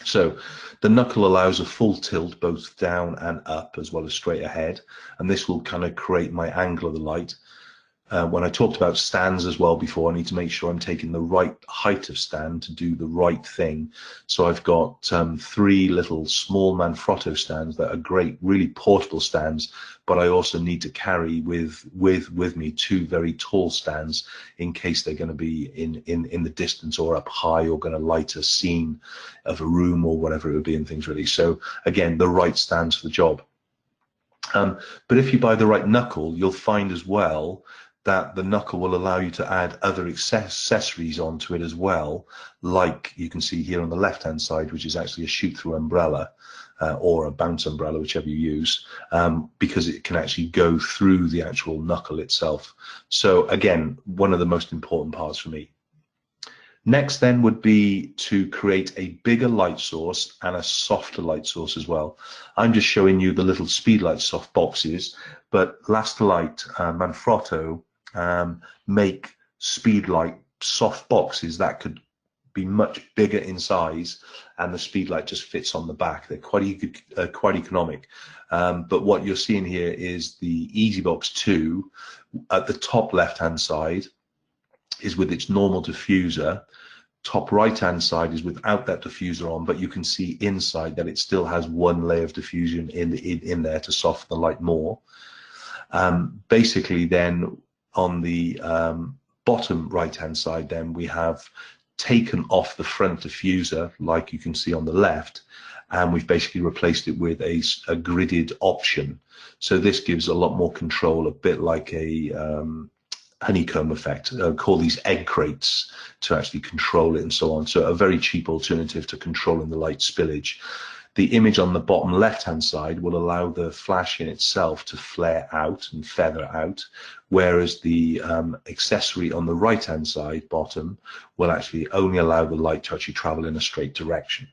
[SPEAKER 2] So the knuckle allows a full tilt both down and up as well as straight ahead, and this will kind of create my angle of the light. When I talked about stands as well before, I need to make sure I'm taking the right height of stand to do the right thing. So I've got 3 little small Manfrotto stands that are great, really portable stands, but I also need to carry with me 2 very tall stands in case they're going to be in the distance or up high or going to light a scene of a room or whatever it would be and things really. So again, the right stands for the job. But if you buy the right knuckle, you'll find as well that the knuckle will allow you to add other accessories onto it as well, like you can see here on the left hand side, which is actually a shoot-through umbrella or a bounce umbrella, whichever you use, because it can actually go through the actual knuckle itself. So again, one of the most important parts for me. Next then would be to create a bigger light source and a softer light source as well. I'm just showing you the little Speedlight soft boxes, but Light, Manfrotto make Speedlight soft boxes that could be much bigger in size, and the Speedlight just fits on the back. They're quite economic. But what you're seeing here is the EasyBox 2 at the top left-hand side is with its normal diffuser. Top right hand side is without that diffuser on, but you can see inside that it still has one layer of diffusion in there to soften the light more. Basically then on the bottom right hand side, then we have taken off the front diffuser like you can see on the left, and we've basically replaced it with a gridded option. So this gives a lot more control, a bit like a honeycomb effect. Call these egg crates to actually control it and so on. So a very cheap alternative to controlling the light spillage. The image on the bottom left hand side will allow the flash in itself to flare out and feather out, whereas the accessory on the right hand side bottom will actually only allow the light to actually travel in a straight direction.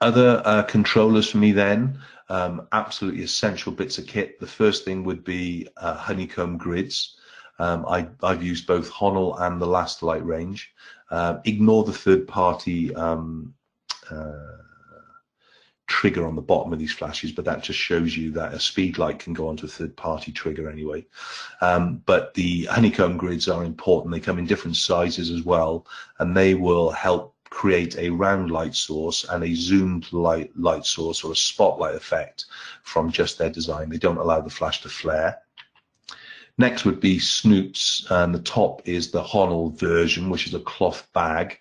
[SPEAKER 2] Other controllers for me then, absolutely essential bits of kit. The first thing would be Honeycomb Grids. I've used both Honnold and the Light range. Ignore the third-party trigger on the bottom of these flashes, but that just shows you that a Speedlight can go onto a third-party trigger anyway. But the Honeycomb Grids are important. They come in different sizes as well, and they will help create a round light source and a zoomed light source, or a spotlight effect from just their design. They don't allow the flash to flare. Next would be snoots, and the top is the Honnold version, which is a cloth bag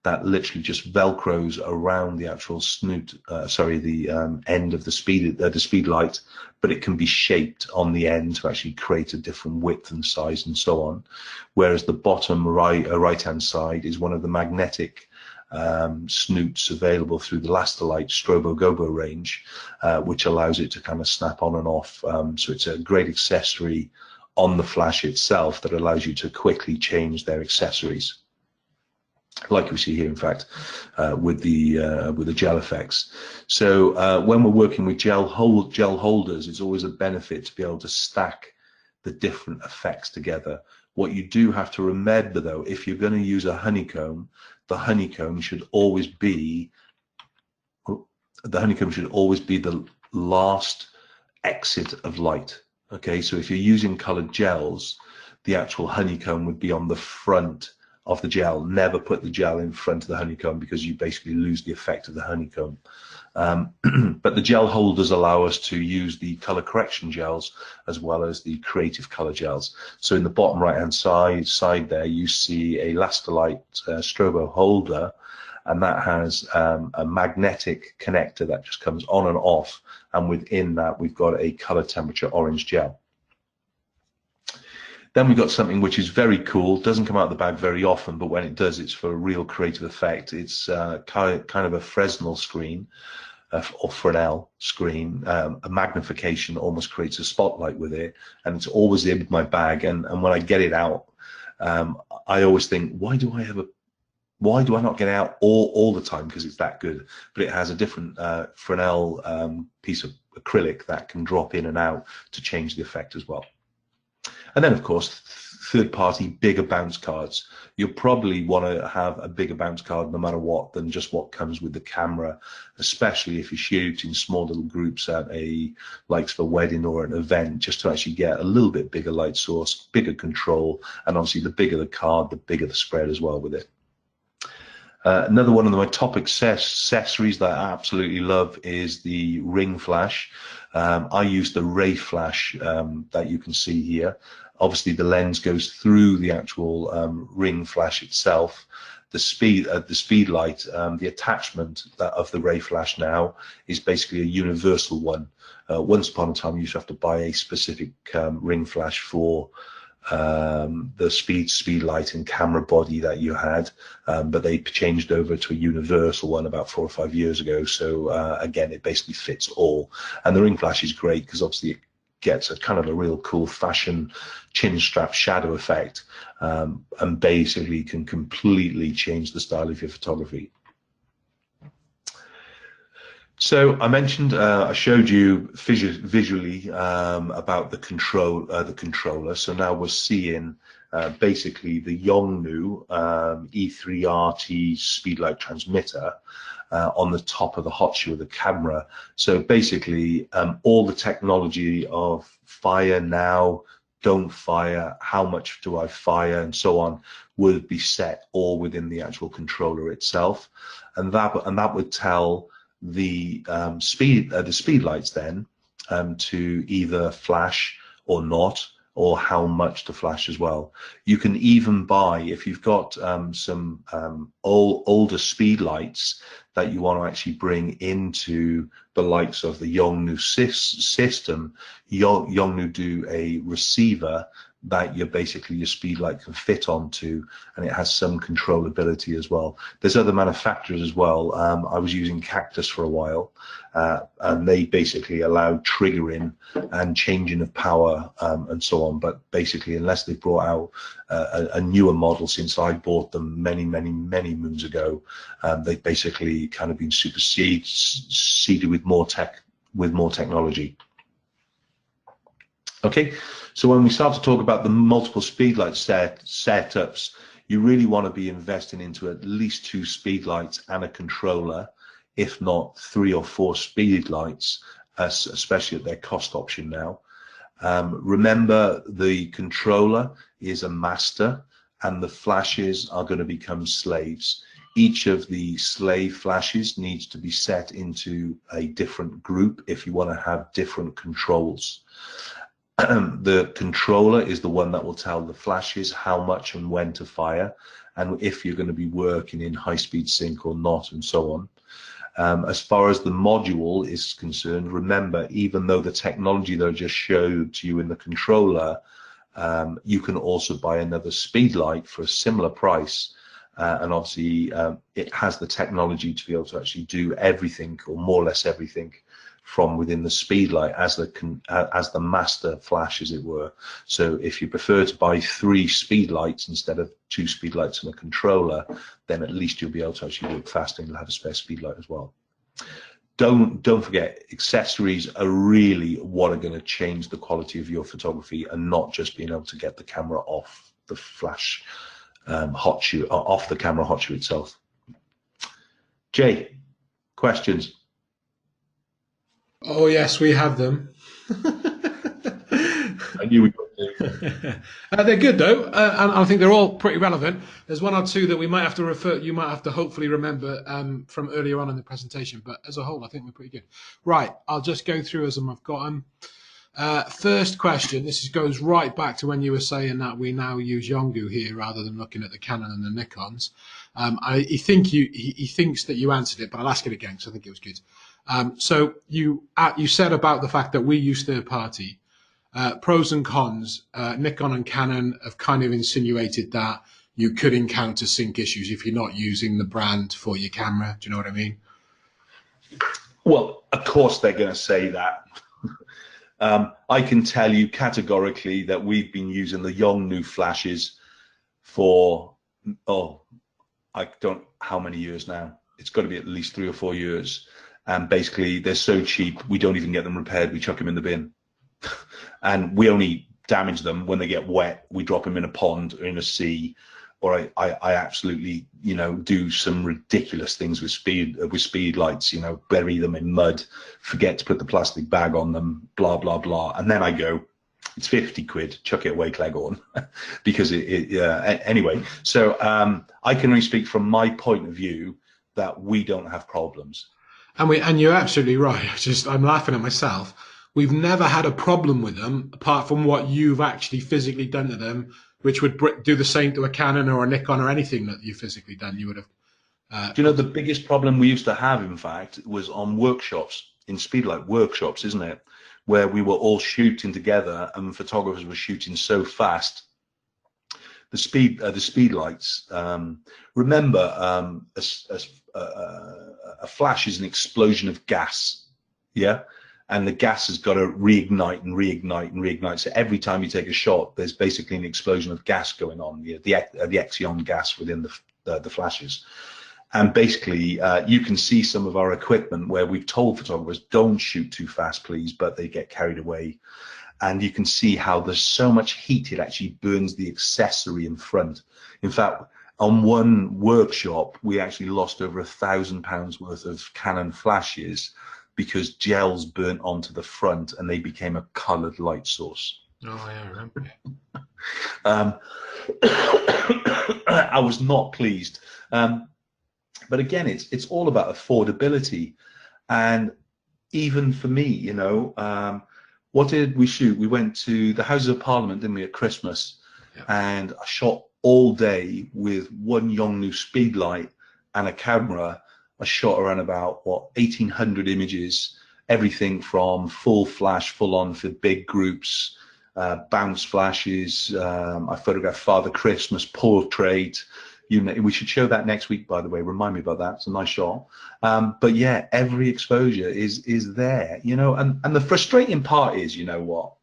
[SPEAKER 2] that literally just velcros around the actual snoot, the end of the Speedlight, but it can be shaped on the end to actually create a different width and size and so on. Whereas the bottom right-hand side is one of the magnetic snoots available through the Light Strobo Gobo range, which allows it to kind of snap on and off. So it's a great accessory on the flash itself that allows you to quickly change their accessories, like we see here, in fact, with the gel effects. So when we're working with gel holders, it's always a benefit to be able to stack the different effects together. What you do have to remember, though, if you're going to use a honeycomb, the honeycomb should always be the last exit of light. Okay, so if you're using colored gels, the actual honeycomb would be on the front of the gel. Never put the gel in front of the honeycomb, because you basically lose the effect of the honeycomb. But the gel holders allow us to use the color correction gels as well as the creative color gels. So in the bottom right hand side there, you see a Light strobo holder, and that has a magnetic connector that just comes on and off, and within that we've got a color temperature orange gel. Then we've got something which is very cool, doesn't come out of the bag very often, but when it does, it's for a real creative effect. It's kind of a Fresnel screen, or Fresnel screen. A magnification almost creates a spotlight with it, and it's always in my bag. And when I get it out, I always think, why do I not get it out all the time? Because it's that good. But it has a different Fresnel piece of acrylic that can drop in and out to change the effect as well. And then, of course, third-party bigger bounce cards. You'll probably want to have a bigger bounce card no matter what than just what comes with the camera, especially if you shoot in small little groups at like a wedding or an event, just to actually get a little bit bigger light source, bigger control, and obviously the bigger the card, the bigger the spread as well with it. Another one of my top accessories that I absolutely love is the ring flash. I use the ray flash that you can see here. Obviously the lens goes through the actual ring flash itself. the Speedlight, the attachment of the ray flash now is basically a universal one. Once upon a time, you used to have to buy a specific ring flash for the Speedlight and camera body that you had, but they changed over to a universal one about 4 or 5 years ago. So again, it basically fits all, and the ring flash is great because obviously it gets a kind of a real cool fashion chin strap shadow effect, and basically can completely change the style of your photography. So I mentioned, I showed you visually about the controller. So now we're seeing basically the Yongnuo E3RT Speedlight transmitter on the top of the hot shoe of the camera. So basically all the technology of fire now, don't fire, how much do I fire, and so on, would be set all within the actual controller itself, and that would tell the Speedlights then to either flash or not, or how much to flash as well. You can even buy, if you've got some older Speedlights that you want to actually bring into the likes of the Yongnuo system, Yongnuo do a receiver that your Speedlight can fit onto, and it has some controllability as well. There's other manufacturers as well. I was using Cactus for a while, and they basically allow triggering and changing of power and so on. But basically, unless they've brought out a newer model since I bought them many moons ago, they've basically kind of been superseded with more technology. Okay, so when we start to talk about the multiple Speedlight setups, you really want to be investing into at least 2 Speedlights and a controller, if not 3 or 4 Speedlights, especially at their cost option now. Remember, the controller is a master and the flashes are going to become slaves. Each of the slave flashes needs to be set into a different group if you want to have different controls. The controller is the one that will tell the flashes how much and when to fire, and if you're going to be working in high-speed sync or not, and so on. As far as the module is concerned, remember, even though the technology that I just showed to you in the controller, you can also buy another Speedlight for a similar price, and obviously it has the technology to be able to actually do everything, or more or less everything, from within the Speedlight as the master flash, as it were. So if you prefer to buy 3 Speedlights instead of 2 Speedlights and a controller, then at least you'll be able to actually work faster, and you'll have a spare Speedlight as well. Don't forget, accessories are really what are going to change the quality of your photography, and not just being able to get the camera off the flash hot shoe, off the camera hot shoe itself. Jay, questions?
[SPEAKER 1] Oh yes, we have them.
[SPEAKER 2] I knew we got to.
[SPEAKER 1] They're good though, and I think they're all pretty relevant. There's 1 or 2 that we might have to refer. You might have to hopefully remember from earlier on in the presentation, but as a whole, I think we're pretty good. Right, I'll just go through as I've got them. First question. This goes right back to when you were saying that we now use Yongnuo here rather than looking at the Canon and the Nikons. He thinks that you answered it, but I'll ask it again because I think it was good. So you said about the fact that we use third party. Pros and cons. Nikon and Canon have kind of insinuated that you could encounter sync issues if you're not using the brand for your camera. Do you know what I mean?
[SPEAKER 2] Well, of course they're going to say that. I can tell you categorically that we've been using the Yongnuo flashes for, I don't, how many years now? It's got to be at least 3 or 4 years. And basically, they're so cheap, we don't even get them repaired. We chuck them in the bin. And we only damage them when they get wet. We drop them in a pond or in a sea, or I absolutely, do some ridiculous things with Speedlights, bury them in mud, forget to put the plastic bag on them, blah, blah, blah. And then I go, it's 50 quid, chuck it away, Cleghorn, because anyway. So I can only speak from my point of view that we don't have problems.
[SPEAKER 1] And you're absolutely right. I'm laughing at myself. We've never had a problem with them, apart from what you've actually physically done to them, which would do the same to a Canon or a Nikon or anything that you physically done. You would have.
[SPEAKER 2] Do you know the biggest problem we used to have, in fact, was on workshops, in Speedlight workshops, isn't it? Where we were all shooting together and photographers were shooting so fast. The Speedlights. Remember, a flash is an explosion of gas, yeah, and the gas has got to reignite and reignite and reignite. So every time you take a shot, there's basically an explosion of gas going on. Yeah, the Exion gas within the flashes. And basically, you can see some of our equipment where we've told photographers, don't shoot too fast, please, but they get carried away. And you can see how there's so much heat, it actually burns the accessory in front. In fact, on one workshop, we actually lost over £1,000 worth of Canon flashes because gels burnt onto the front and they became a colored light source.
[SPEAKER 1] Oh, yeah, I remember.
[SPEAKER 2] I was not pleased. But again, it's all about affordability. And even for me, you know, what did we shoot? We went to the Houses of Parliament, didn't we, at Christmas? Yeah. And I shot all day with one Yongnuo Speedlight and a camera. I shot around about, what, 1,800 images, everything from full flash, full on for big groups, bounce flashes. I photographed Father Christmas portrait. You know, we should show that next week, by the way. Remind me about that. It's a nice shot. But yeah, every exposure is there, you know. And the frustrating part is, you know what,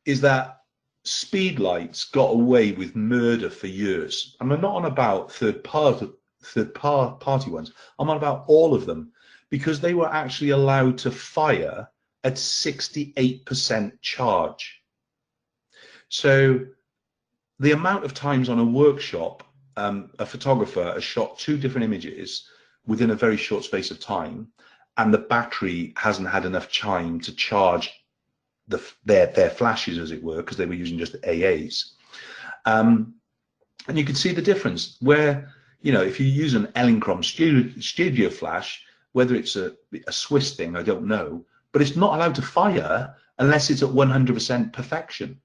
[SPEAKER 2] is that Speedlights got away with murder for years. And I'm not on about third party ones. I'm on about all of them, because they were actually allowed to fire at 68% charge. So the amount of times on a workshop a photographer has shot 2 different images within a very short space of time, and the battery hasn't had enough time to charge their flashes, as it were, because they were using just the AAs. And you can see the difference where, you know, if you use an Elinchrom studio flash, whether it's a Swiss thing, I don't know, but it's not allowed to fire unless it's at 100% perfection.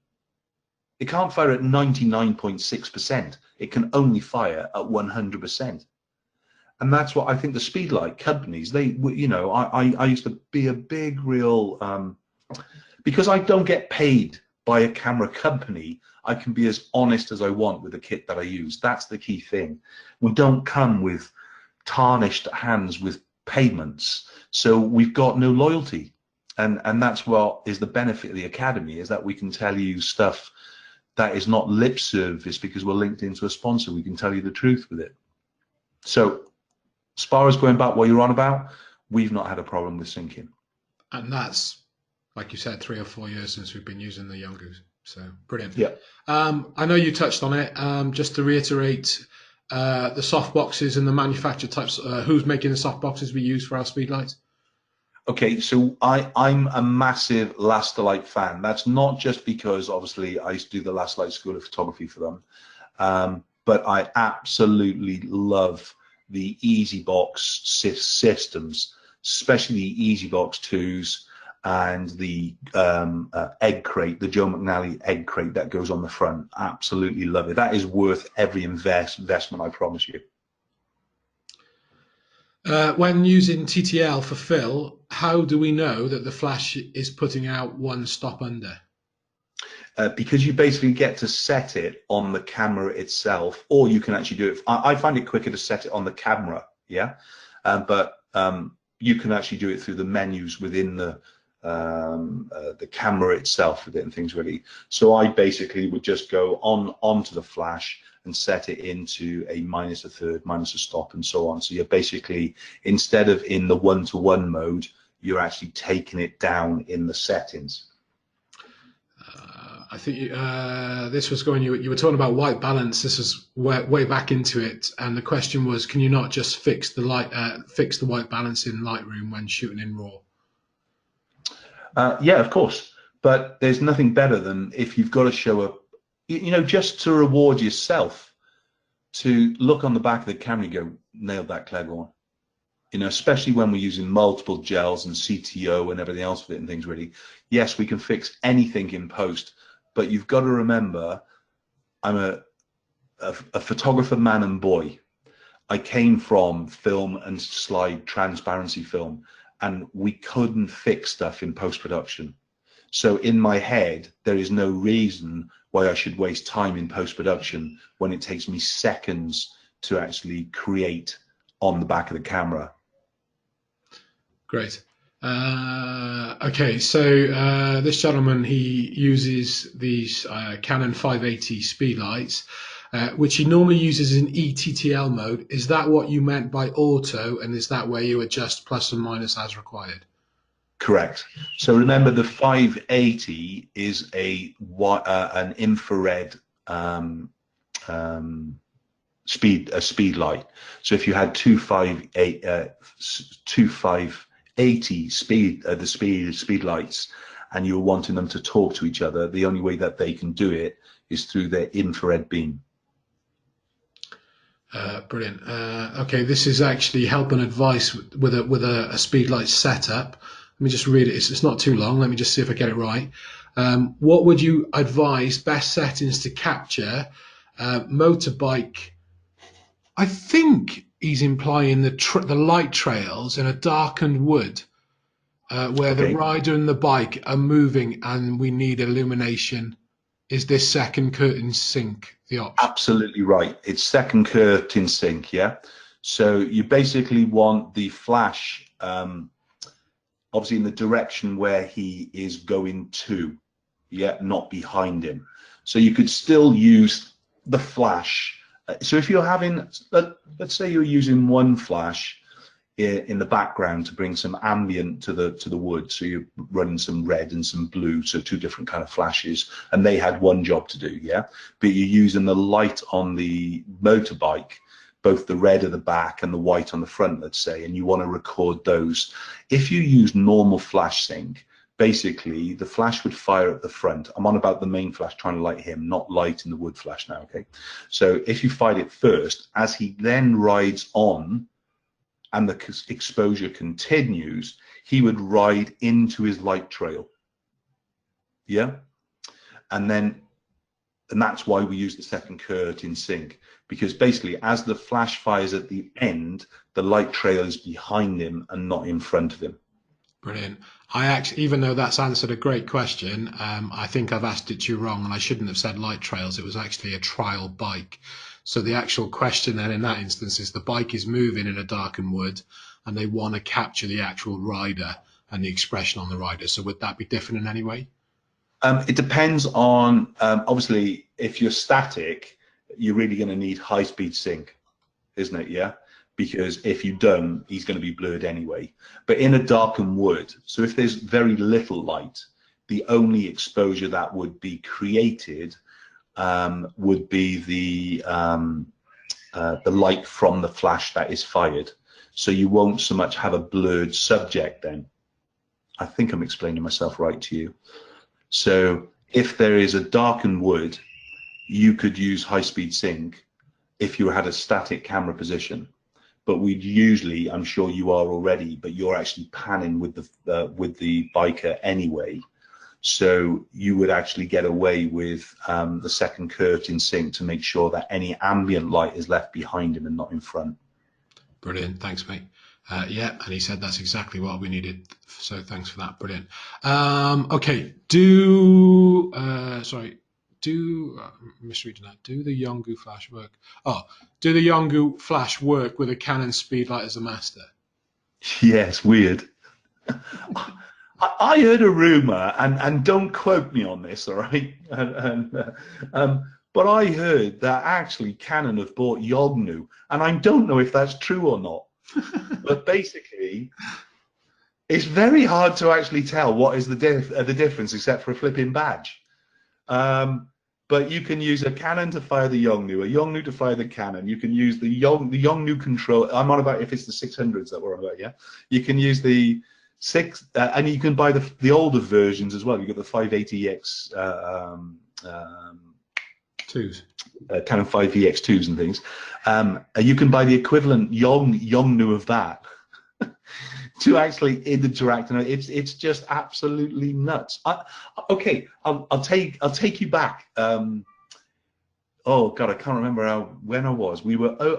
[SPEAKER 2] It can't fire at 99.6%. It can only fire at 100%. And that's what I think the Speedlight companies, they, you know, I used to be a big real, because I don't get paid by a camera company, I can be as honest as I want with the kit that I use. That's the key thing. We don't come with tarnished hands with payments. So we've got no loyalty. And that's what is the benefit of the Academy, is that we can tell you stuff that is not lip service because we're linked into a sponsor. We can tell you the truth with it. So as far as going back what you're on about, we've not had a problem with syncing. And
[SPEAKER 1] that's, like you said, 3 or 4 years since we've been using the Yongnuo. So brilliant.
[SPEAKER 2] Yeah.
[SPEAKER 1] I know you touched on it. Just to reiterate, the soft boxes and the manufacturer types, who's making the soft boxes we use for our Speedlights?
[SPEAKER 2] Okay, so I'm a massive Stylised fan. That's not just because obviously I used to do the Stylised School of Photography for them, but I absolutely love the EasyBox systems, especially the EasyBox 2s and the egg crate, the Joe McNally egg crate that goes on the front. Absolutely love it. That is worth every investment, I promise you.
[SPEAKER 1] When using TTL for fill, how do we know that the flash is putting out 1 stop under?
[SPEAKER 2] Because you basically get to set it on the camera itself, or you can actually do it. I find it quicker to set it on the camera, yeah, but you can actually do it through the menus within the camera itself with it and things really. So I basically would just go onto the flash and set it into a -1/3, -a stop, and so on. So you're basically, instead of in the 1-to-1 mode, you're actually taking it down in the settings.
[SPEAKER 1] I think this was going. You were talking about white balance. This is way back into it, and the question was, can you not just fix the white balance in Lightroom when shooting in RAW?
[SPEAKER 2] Yeah, of course. But there's nothing better than if you've got to show up, you know, just to reward yourself, to look on the back of the camera and go, nailed that, Cleghorn. You know, especially when we're using multiple gels and CTO and everything else with it and things really. Yes, we can fix anything in post, but you've got to remember I'm a photographer, man and boy. I came from film and slide transparency film, and we couldn't fix stuff in post-production. So in my head, there is no reason why I should waste time in post-production when it takes me seconds to actually create on the back of the camera.
[SPEAKER 1] Great. Okay, so this gentleman, he uses these Canon 580 Speedlights, which he normally uses in ETTL mode. Is that what you meant by auto, and is that where you adjust plus and minus as required?
[SPEAKER 2] Correct. So remember, the 580 is an infrared speed light. So if you had two 580 speed lights, and you were wanting them to talk to each other, the only way that they can do it is through their infrared beam.
[SPEAKER 1] Brilliant. Okay, this is actually help and advice with a Speedlight setup. Let me just read it. It's not too long. Let me just see if I get it right. What would you advise best settings to capture motorbike? I think he's implying the light trails in a darkened wood where the rider and the bike are moving and we need illumination. Is this second curtain sync the option?
[SPEAKER 2] Absolutely right. It's second curtain sync, yeah? So you basically want the flash obviously in the direction where he is going to, yeah, not behind him. So you could still use the flash. So if you're having, let's say you're using one flash in the background to bring some ambient to the wood, so you're running some red and some blue, so two different kind of flashes, and they had one job to do, yeah? But you're using the light on the motorbike, both the red at the back and the white on the front, let's say, and you want to record those. If you use normal flash sync, basically the flash would fire at the front. I'm on about the main flash trying to light him, not lighting the wood flash now, okay? So if you fired it first, as he then rides on and the exposure continues, he would ride into his light trail, yeah? And that's why we use the second curtain sync, because basically as the flash fires at the end, the light trail is behind him and not in front of him.
[SPEAKER 1] Brilliant. I actually, even though that's answered a great question, I think I've asked it to you wrong, and I shouldn't have said light trails. It was actually a trial bike. So the actual question then in that instance is the bike is moving in a darkened wood, and they want to capture the actual rider and the expression on the rider. So would that be different in any way?
[SPEAKER 2] It depends on, obviously, if you're static, you're really going to need high-speed sync, isn't it? Yeah, because if you don't, he's going to be blurred anyway. But in a darkened wood, so if there's very little light, the only exposure that would be created would be the light from the flash that is fired. So you won't so much have a blurred subject then. I think I'm explaining myself right to you. So if there is a darkened wood, you could use high-speed sync if you had a static camera position. But we'd usually, I'm sure you are already, but you're actually panning with the biker anyway. So you would actually get away with the second curtain sync to make sure that any ambient light is left behind him and not in front.
[SPEAKER 1] Brilliant. Thanks, mate. Yeah, and he said that's exactly what we needed. So thanks for that. Brilliant. Okay. Misreading that. Do the Yongu flash work? Oh, do the Yongu flash work with a Canon Speedlight as a master?
[SPEAKER 2] Yes, weird. I heard a rumor, and don't quote me on this, all right? But I heard that actually Canon have bought Yongnu, and I don't know if that's true or not. But basically, it's very hard to actually tell what is the difference, except for a flipping badge. But you can use a Canon to fire the Yongnu, a Yongnu to fire the Canon. You can use the Yongnu control. I'm on about if it's the 600s that we're on about, yeah. You can use the and you can buy the older versions as well. You got the 580X
[SPEAKER 1] twos,
[SPEAKER 2] Canon 5VX2s and things. You can buy the equivalent Yongnu of that to actually interact, and it's just absolutely nuts. Okay, I'll take you back. oh God, I can't remember when I was.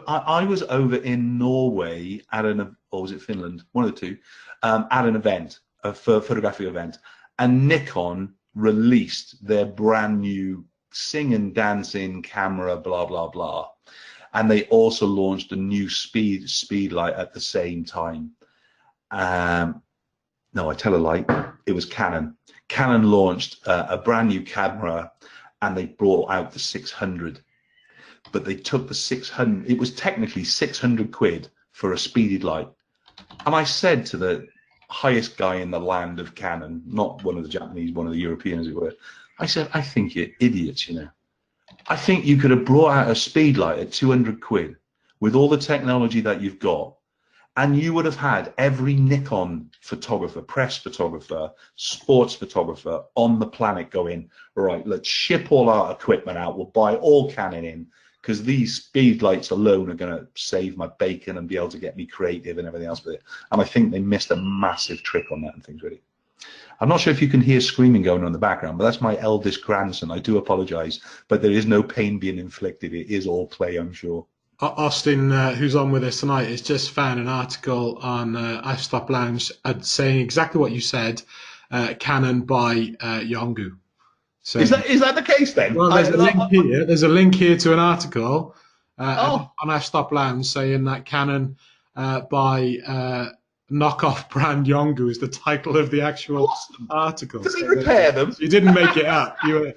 [SPEAKER 2] I was over in Norway at or was it Finland? One of the two, at an event, a photographic event, and Nikon released their brand new sing and dancing camera, blah blah blah, and they also launched a new Speedlight at the same time. No, I tell a lie. It was Canon. Canon launched a brand new camera, and they brought out the 600. But they took the 600. It was technically 600 quid for a Speedlight. And I said to the highest guy in the land of Canon, not one of the Japanese, one of the Europeans, as it were, I said, I think you're idiots, you know. I think you could have brought out a Speedlight at 200 quid with all the technology that you've got, and you would have had every Nikon photographer, press photographer, sports photographer on the planet going, right, let's ship all our equipment out, we'll buy all Canon in, because these Speedlights alone are going to save my bacon and be able to get me creative and everything else with it. And I think they missed a massive trick on that and things, really. I'm not sure if you can hear screaming going on in the background, but that's my eldest grandson. I do apologize, but there is no pain being inflicted. It is all play, I'm sure.
[SPEAKER 1] Austin, who's on with us tonight, has just found an article on iStop Lounge saying exactly what you said, Canon by Yongu. So,
[SPEAKER 2] is that the case then?
[SPEAKER 1] Well, there's a link here. There's a link here to an article on iStop Lounge saying that Canon by knockoff brand Yongu is the title of the actual article.
[SPEAKER 2] Does he repair them?
[SPEAKER 1] You didn't make it up. Yeah,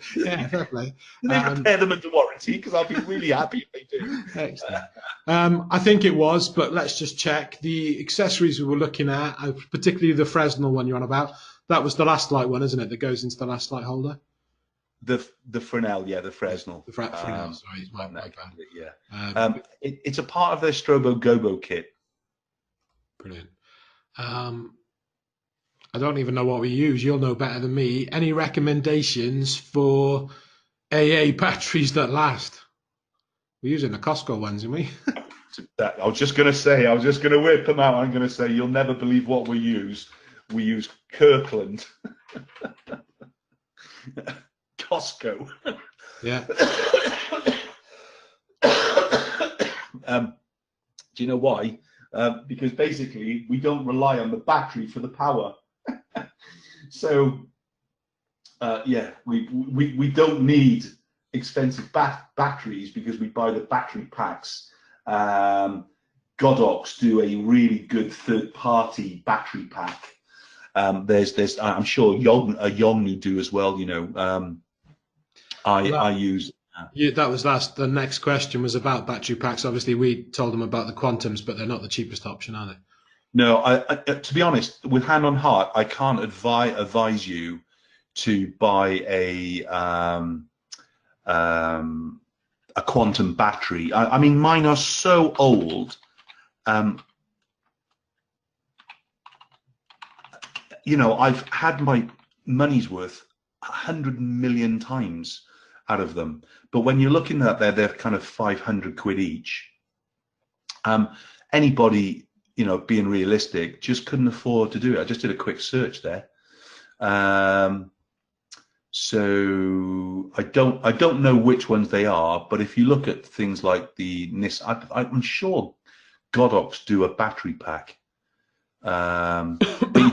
[SPEAKER 1] fair play.
[SPEAKER 2] Do they repair them under warranty? Because I'll be really happy if they do.
[SPEAKER 1] Excellent. I think it was, but let's just check. The accessories we were looking at, particularly the Fresnel one you're on about, that was the last light one, isn't it? That goes into the last light holder.
[SPEAKER 2] The Fresnel, yeah, the Fresnel.
[SPEAKER 1] The Fresnel, sorry, it's my bad.
[SPEAKER 2] Yeah. It's a part of their Strobo Gobo kit.
[SPEAKER 1] Brilliant. I don't even know what we use. You'll know better than me. Any recommendations for AA batteries that last? We're using the Costco ones, aren't we?
[SPEAKER 2] I was just going to whip them out. I'm going to say, you'll never believe what we use. We use Kirkland. Costco.
[SPEAKER 1] Yeah.
[SPEAKER 2] Do you know why? Because basically we don't rely on the battery for the power. So yeah, we don't need expensive batteries because we buy the battery packs. Godox do a really good third-party battery pack. There's I'm sure Yongnu do as well. You know, I use.
[SPEAKER 1] That was the next question was about battery packs. Obviously, we told them about the Quantums, but they're not the cheapest option, are they?
[SPEAKER 2] No, to be honest, with hand on heart, I can't advise you to buy a Quantum battery. I mean, mine are so old. You know, I've had my money's worth 100 million times out of them, but when you're looking at they're kind of 500 quid each. Anybody, you know, being realistic, just couldn't afford to do it. I just did a quick search there. So I don't know which ones they are, but if you look at things like the Nissan, I'm sure Godox do a battery pack. But you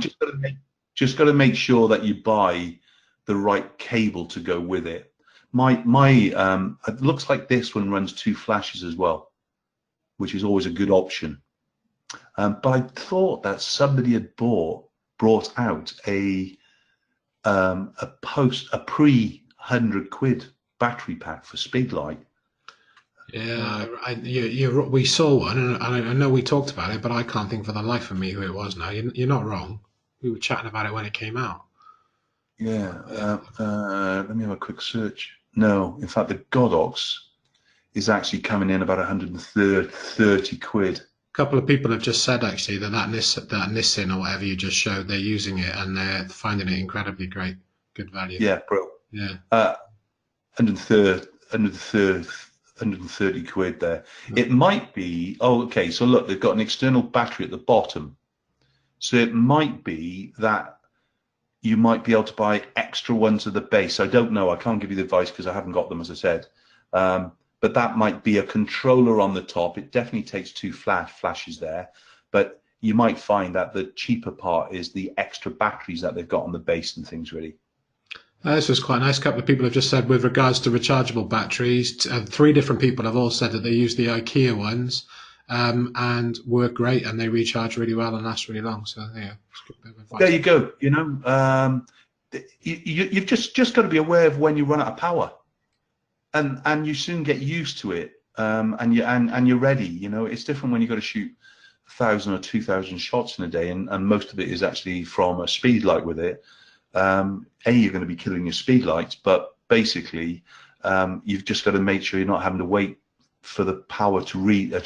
[SPEAKER 2] just got to make sure that you buy the right cable to go with it. It looks like this one runs 2 flashes as well, which is always a good option. But I thought that somebody had brought out a pre 100 quid battery pack for Speedlight.
[SPEAKER 1] Yeah, we saw one, and I know we talked about it, but I can't think for the life of me who it was now. You're not wrong. We were chatting about it when it came out.
[SPEAKER 2] Yeah, let me have a quick search. No, in fact, the Godox is actually coming in about 130 quid.
[SPEAKER 1] A couple of people have just said actually that Nissan or whatever you just showed, they're using it and they're finding it incredibly good value.
[SPEAKER 2] Yeah, bro.
[SPEAKER 1] Yeah.
[SPEAKER 2] 130 quid there. It might be. Oh, okay. So look, they've got an external battery at the bottom. So it might be that you might be able to buy extra ones at the base. I don't know. I can't give you the advice because I haven't got them, as I said. but that might be a controller on the top. It definitely takes two flashes there, but you might find that the cheaper part is the extra batteries that they've got on the base and things, really.
[SPEAKER 1] This was quite nice. A couple of people have just said with regards to rechargeable batteries, 3 different people have all said that they use the IKEA ones and work great, and they recharge really well and last really long. So yeah,
[SPEAKER 2] there you go. You know, you've just got to be aware of when you run out of power, and you soon get used to it, and you're ready. You know, it's different when you've got to shoot 1,000 or 2,000 shots in a day, and most of it is actually from a speed light with it. You're going to be killing your speed lights, but basically you've just got to make sure you're not having to wait for the power to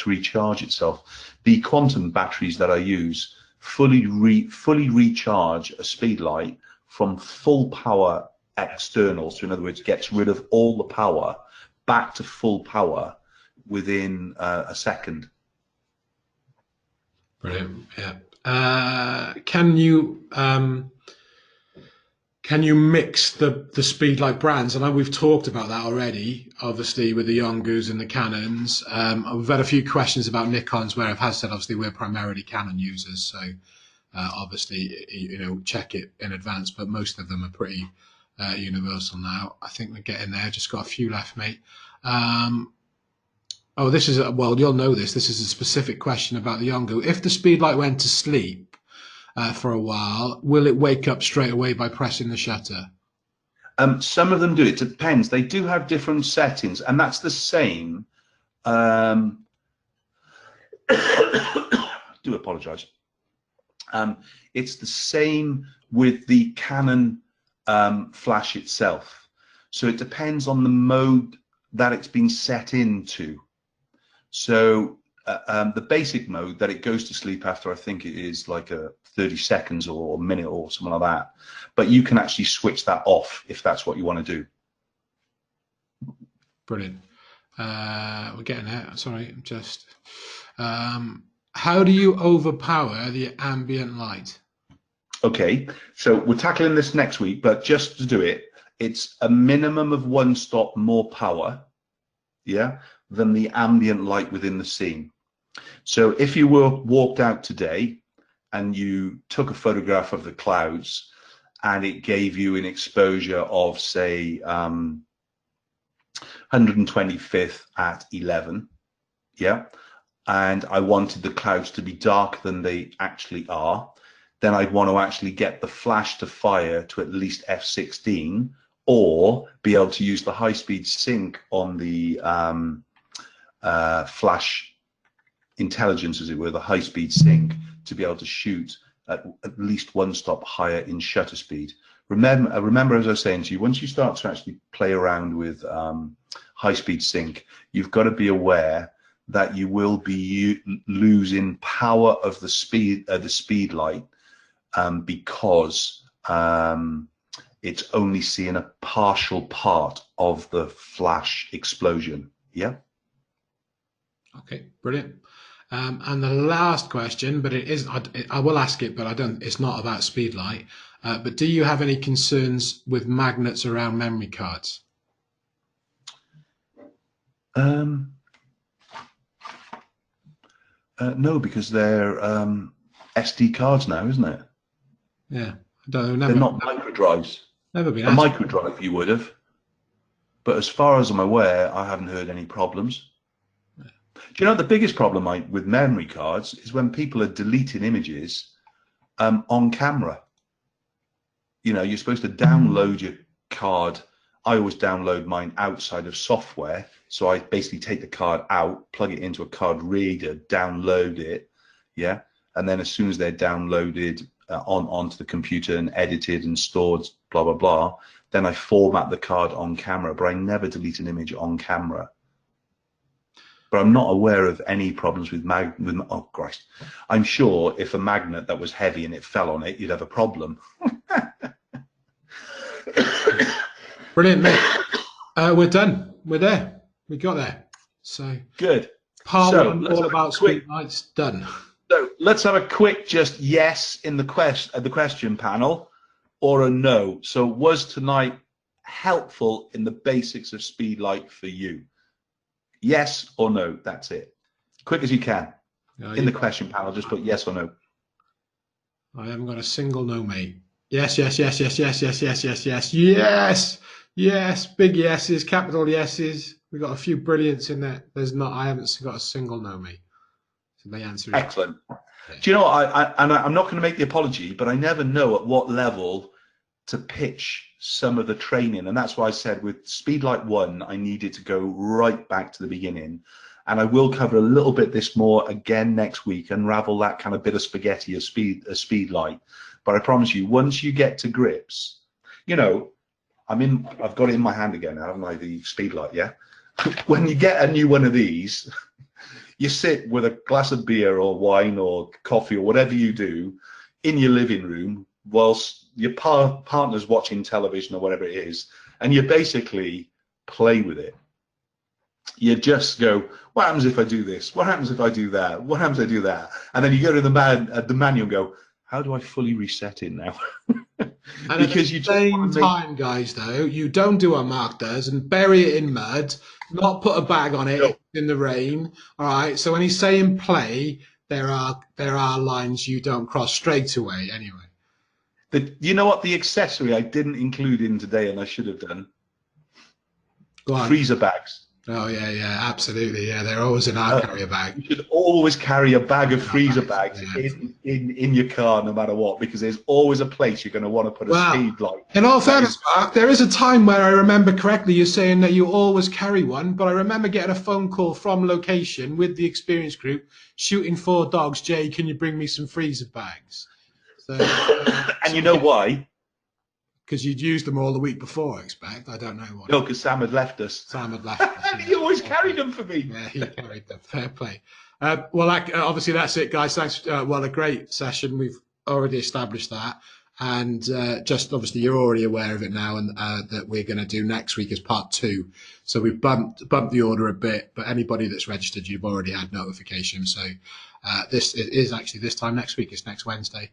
[SPEAKER 2] recharge itself. The quantum batteries that I use fully recharge a speed light from full power external, so in other words gets rid of all the power back to full power within a second.
[SPEAKER 1] Brilliant. Yeah. Can you mix the Speedlight brands? I know we've talked about that already, obviously with the Yongus and the Canons. We've had a few questions about Nikons where I've said obviously we're primarily Canon users, so obviously you know check it in advance. But most of them are pretty universal now. I think we're getting there. Just got a few left, mate. Oh, this is well, you'll know this. This is a specific question about the Yongu. If the Speedlight went to sleep for a while, will it wake up straight away by pressing the shutter?
[SPEAKER 2] Some of them do. It depends. They do have different settings, and that's the same. Do apologize. It's the same with the Canon flash itself. So it depends on the mode that it's been set into. So the basic mode that it goes to sleep after, I think it is like 30 seconds or a minute or something like that. But you can actually switch that off if that's what you want to do.
[SPEAKER 1] Brilliant. We're getting there. Sorry, just how do you overpower the ambient light?
[SPEAKER 2] Okay, so we're tackling this next week, but just to do it, it's a minimum of 1 stop more power, yeah, than the ambient light within the scene. So if you walked out today and you took a photograph of the clouds and it gave you an exposure of say 125th at 11, yeah, and I wanted the clouds to be darker than they actually are, then I'd want to actually get the flash to fire to at least f16 or be able to use the high-speed sync on the flash intelligence, as it were, the high-speed sync, to be able to shoot at least 1 stop higher in shutter speed. Remember, as I was saying to you, once you start to actually play around with high-speed sync, you've got to be aware that you will be losing power of the speed light because it's only seeing a partial part of the flash explosion. Yeah.
[SPEAKER 1] Okay, brilliant. And the last question, but it is, I will ask it, but I don't. It's not about Speedlight. But do you have any concerns with magnets around memory cards?
[SPEAKER 2] No, because they're SD cards now, isn't it?
[SPEAKER 1] Yeah, I don't know.
[SPEAKER 2] They're not micro drives.
[SPEAKER 1] Never been
[SPEAKER 2] a
[SPEAKER 1] asked.
[SPEAKER 2] micro drive you would have, but as far as I'm aware, I haven't heard any problems. Yeah. Do you know the biggest problem with memory cards is when people are deleting images on camera? You know, you're supposed to download your card. I always download mine outside of software, so I basically take the card out, plug it into a card reader, download it, yeah, and then as soon as they're downloaded onto the computer and edited and stored, blah blah blah, then I format the card on camera, but I never delete an image on camera. But I'm not aware of any problems with oh Christ, I'm sure if a magnet that was heavy and it fell on it, you'd have a problem.
[SPEAKER 1] Brilliant, mate. We're done. We're there. We got there. So
[SPEAKER 2] good.
[SPEAKER 1] Part one, all about Speedlights, done.
[SPEAKER 2] So let's have a quick just yes in the question panel, or a no. So was tonight helpful in the basics of Speedlight for you? Yes or no. That's it. Quick as you can.
[SPEAKER 1] No,
[SPEAKER 2] In the question panel, just put yes or no.
[SPEAKER 1] I haven't got a single no, mate. Yes, yes, yes, yes, yes, yes, yes, yes, yes, yes, yes. Big yeses, capital yeses. We've got a few brilliants in there. There's not. I haven't got a single no, mate. So the answer is
[SPEAKER 2] Excellent.
[SPEAKER 1] yeah.
[SPEAKER 2] Do you know what? I'm not going to make the apology, but I never know at what level to pitch some of the training. And that's why I said with Speedlight 1, I needed to go right back to the beginning. And I will cover a little bit this more again next week, unravel that kind of bit of spaghetti of Speedlight. But I promise you, once you get to grips, you know, I've got it in my hand again, haven't I, the Speedlight, yeah? When you get a new one of these, you sit with a glass of beer or wine or coffee or whatever you do in your living room whilst your partner's watching television or whatever it is, and you basically play with it. You just go, what happens if I do this? What happens if I do that? What happens if I do that? And then you go to the manual and go, how do I fully reset it now?
[SPEAKER 1] And
[SPEAKER 2] Because
[SPEAKER 1] at the same time, guys, though, you don't do what Mark does and bury it in mud, not put a bag on it in the rain. All right. So when he's saying play, there are lines you don't cross straight away. Anyway.
[SPEAKER 2] You know what? The accessory I didn't include in today, and I should have done.
[SPEAKER 1] Go on.
[SPEAKER 2] Freezer bags.
[SPEAKER 1] Oh yeah, yeah, absolutely. Yeah, they're always in our carrier bag.
[SPEAKER 2] You should always carry a bag of freezer bags in your car, no matter what, because there's always a place you're going to want to put a speed light.
[SPEAKER 1] In all fairness, Mark, there is a time where I remember correctly you saying that you always carry one, but I remember getting a phone call from location with the experience group shooting 4 dogs. Jay, can you bring me some freezer bags? So,
[SPEAKER 2] and you know why?
[SPEAKER 1] Because you'd used them all the week before, I expect. I don't know what.
[SPEAKER 2] No, because Sam had left us.
[SPEAKER 1] Sam had left us.
[SPEAKER 2] And he always carried them for me.
[SPEAKER 1] Yeah, he carried them. Fair play. Well, obviously that's it, guys. Thanks. Well, a great session. We've already established that. And just obviously you're already aware of it now, and that we're going to do next week as part 2. So we've bumped the order a bit, but anybody that's registered, you've already had notification. So this is actually this time next week. It's next Wednesday.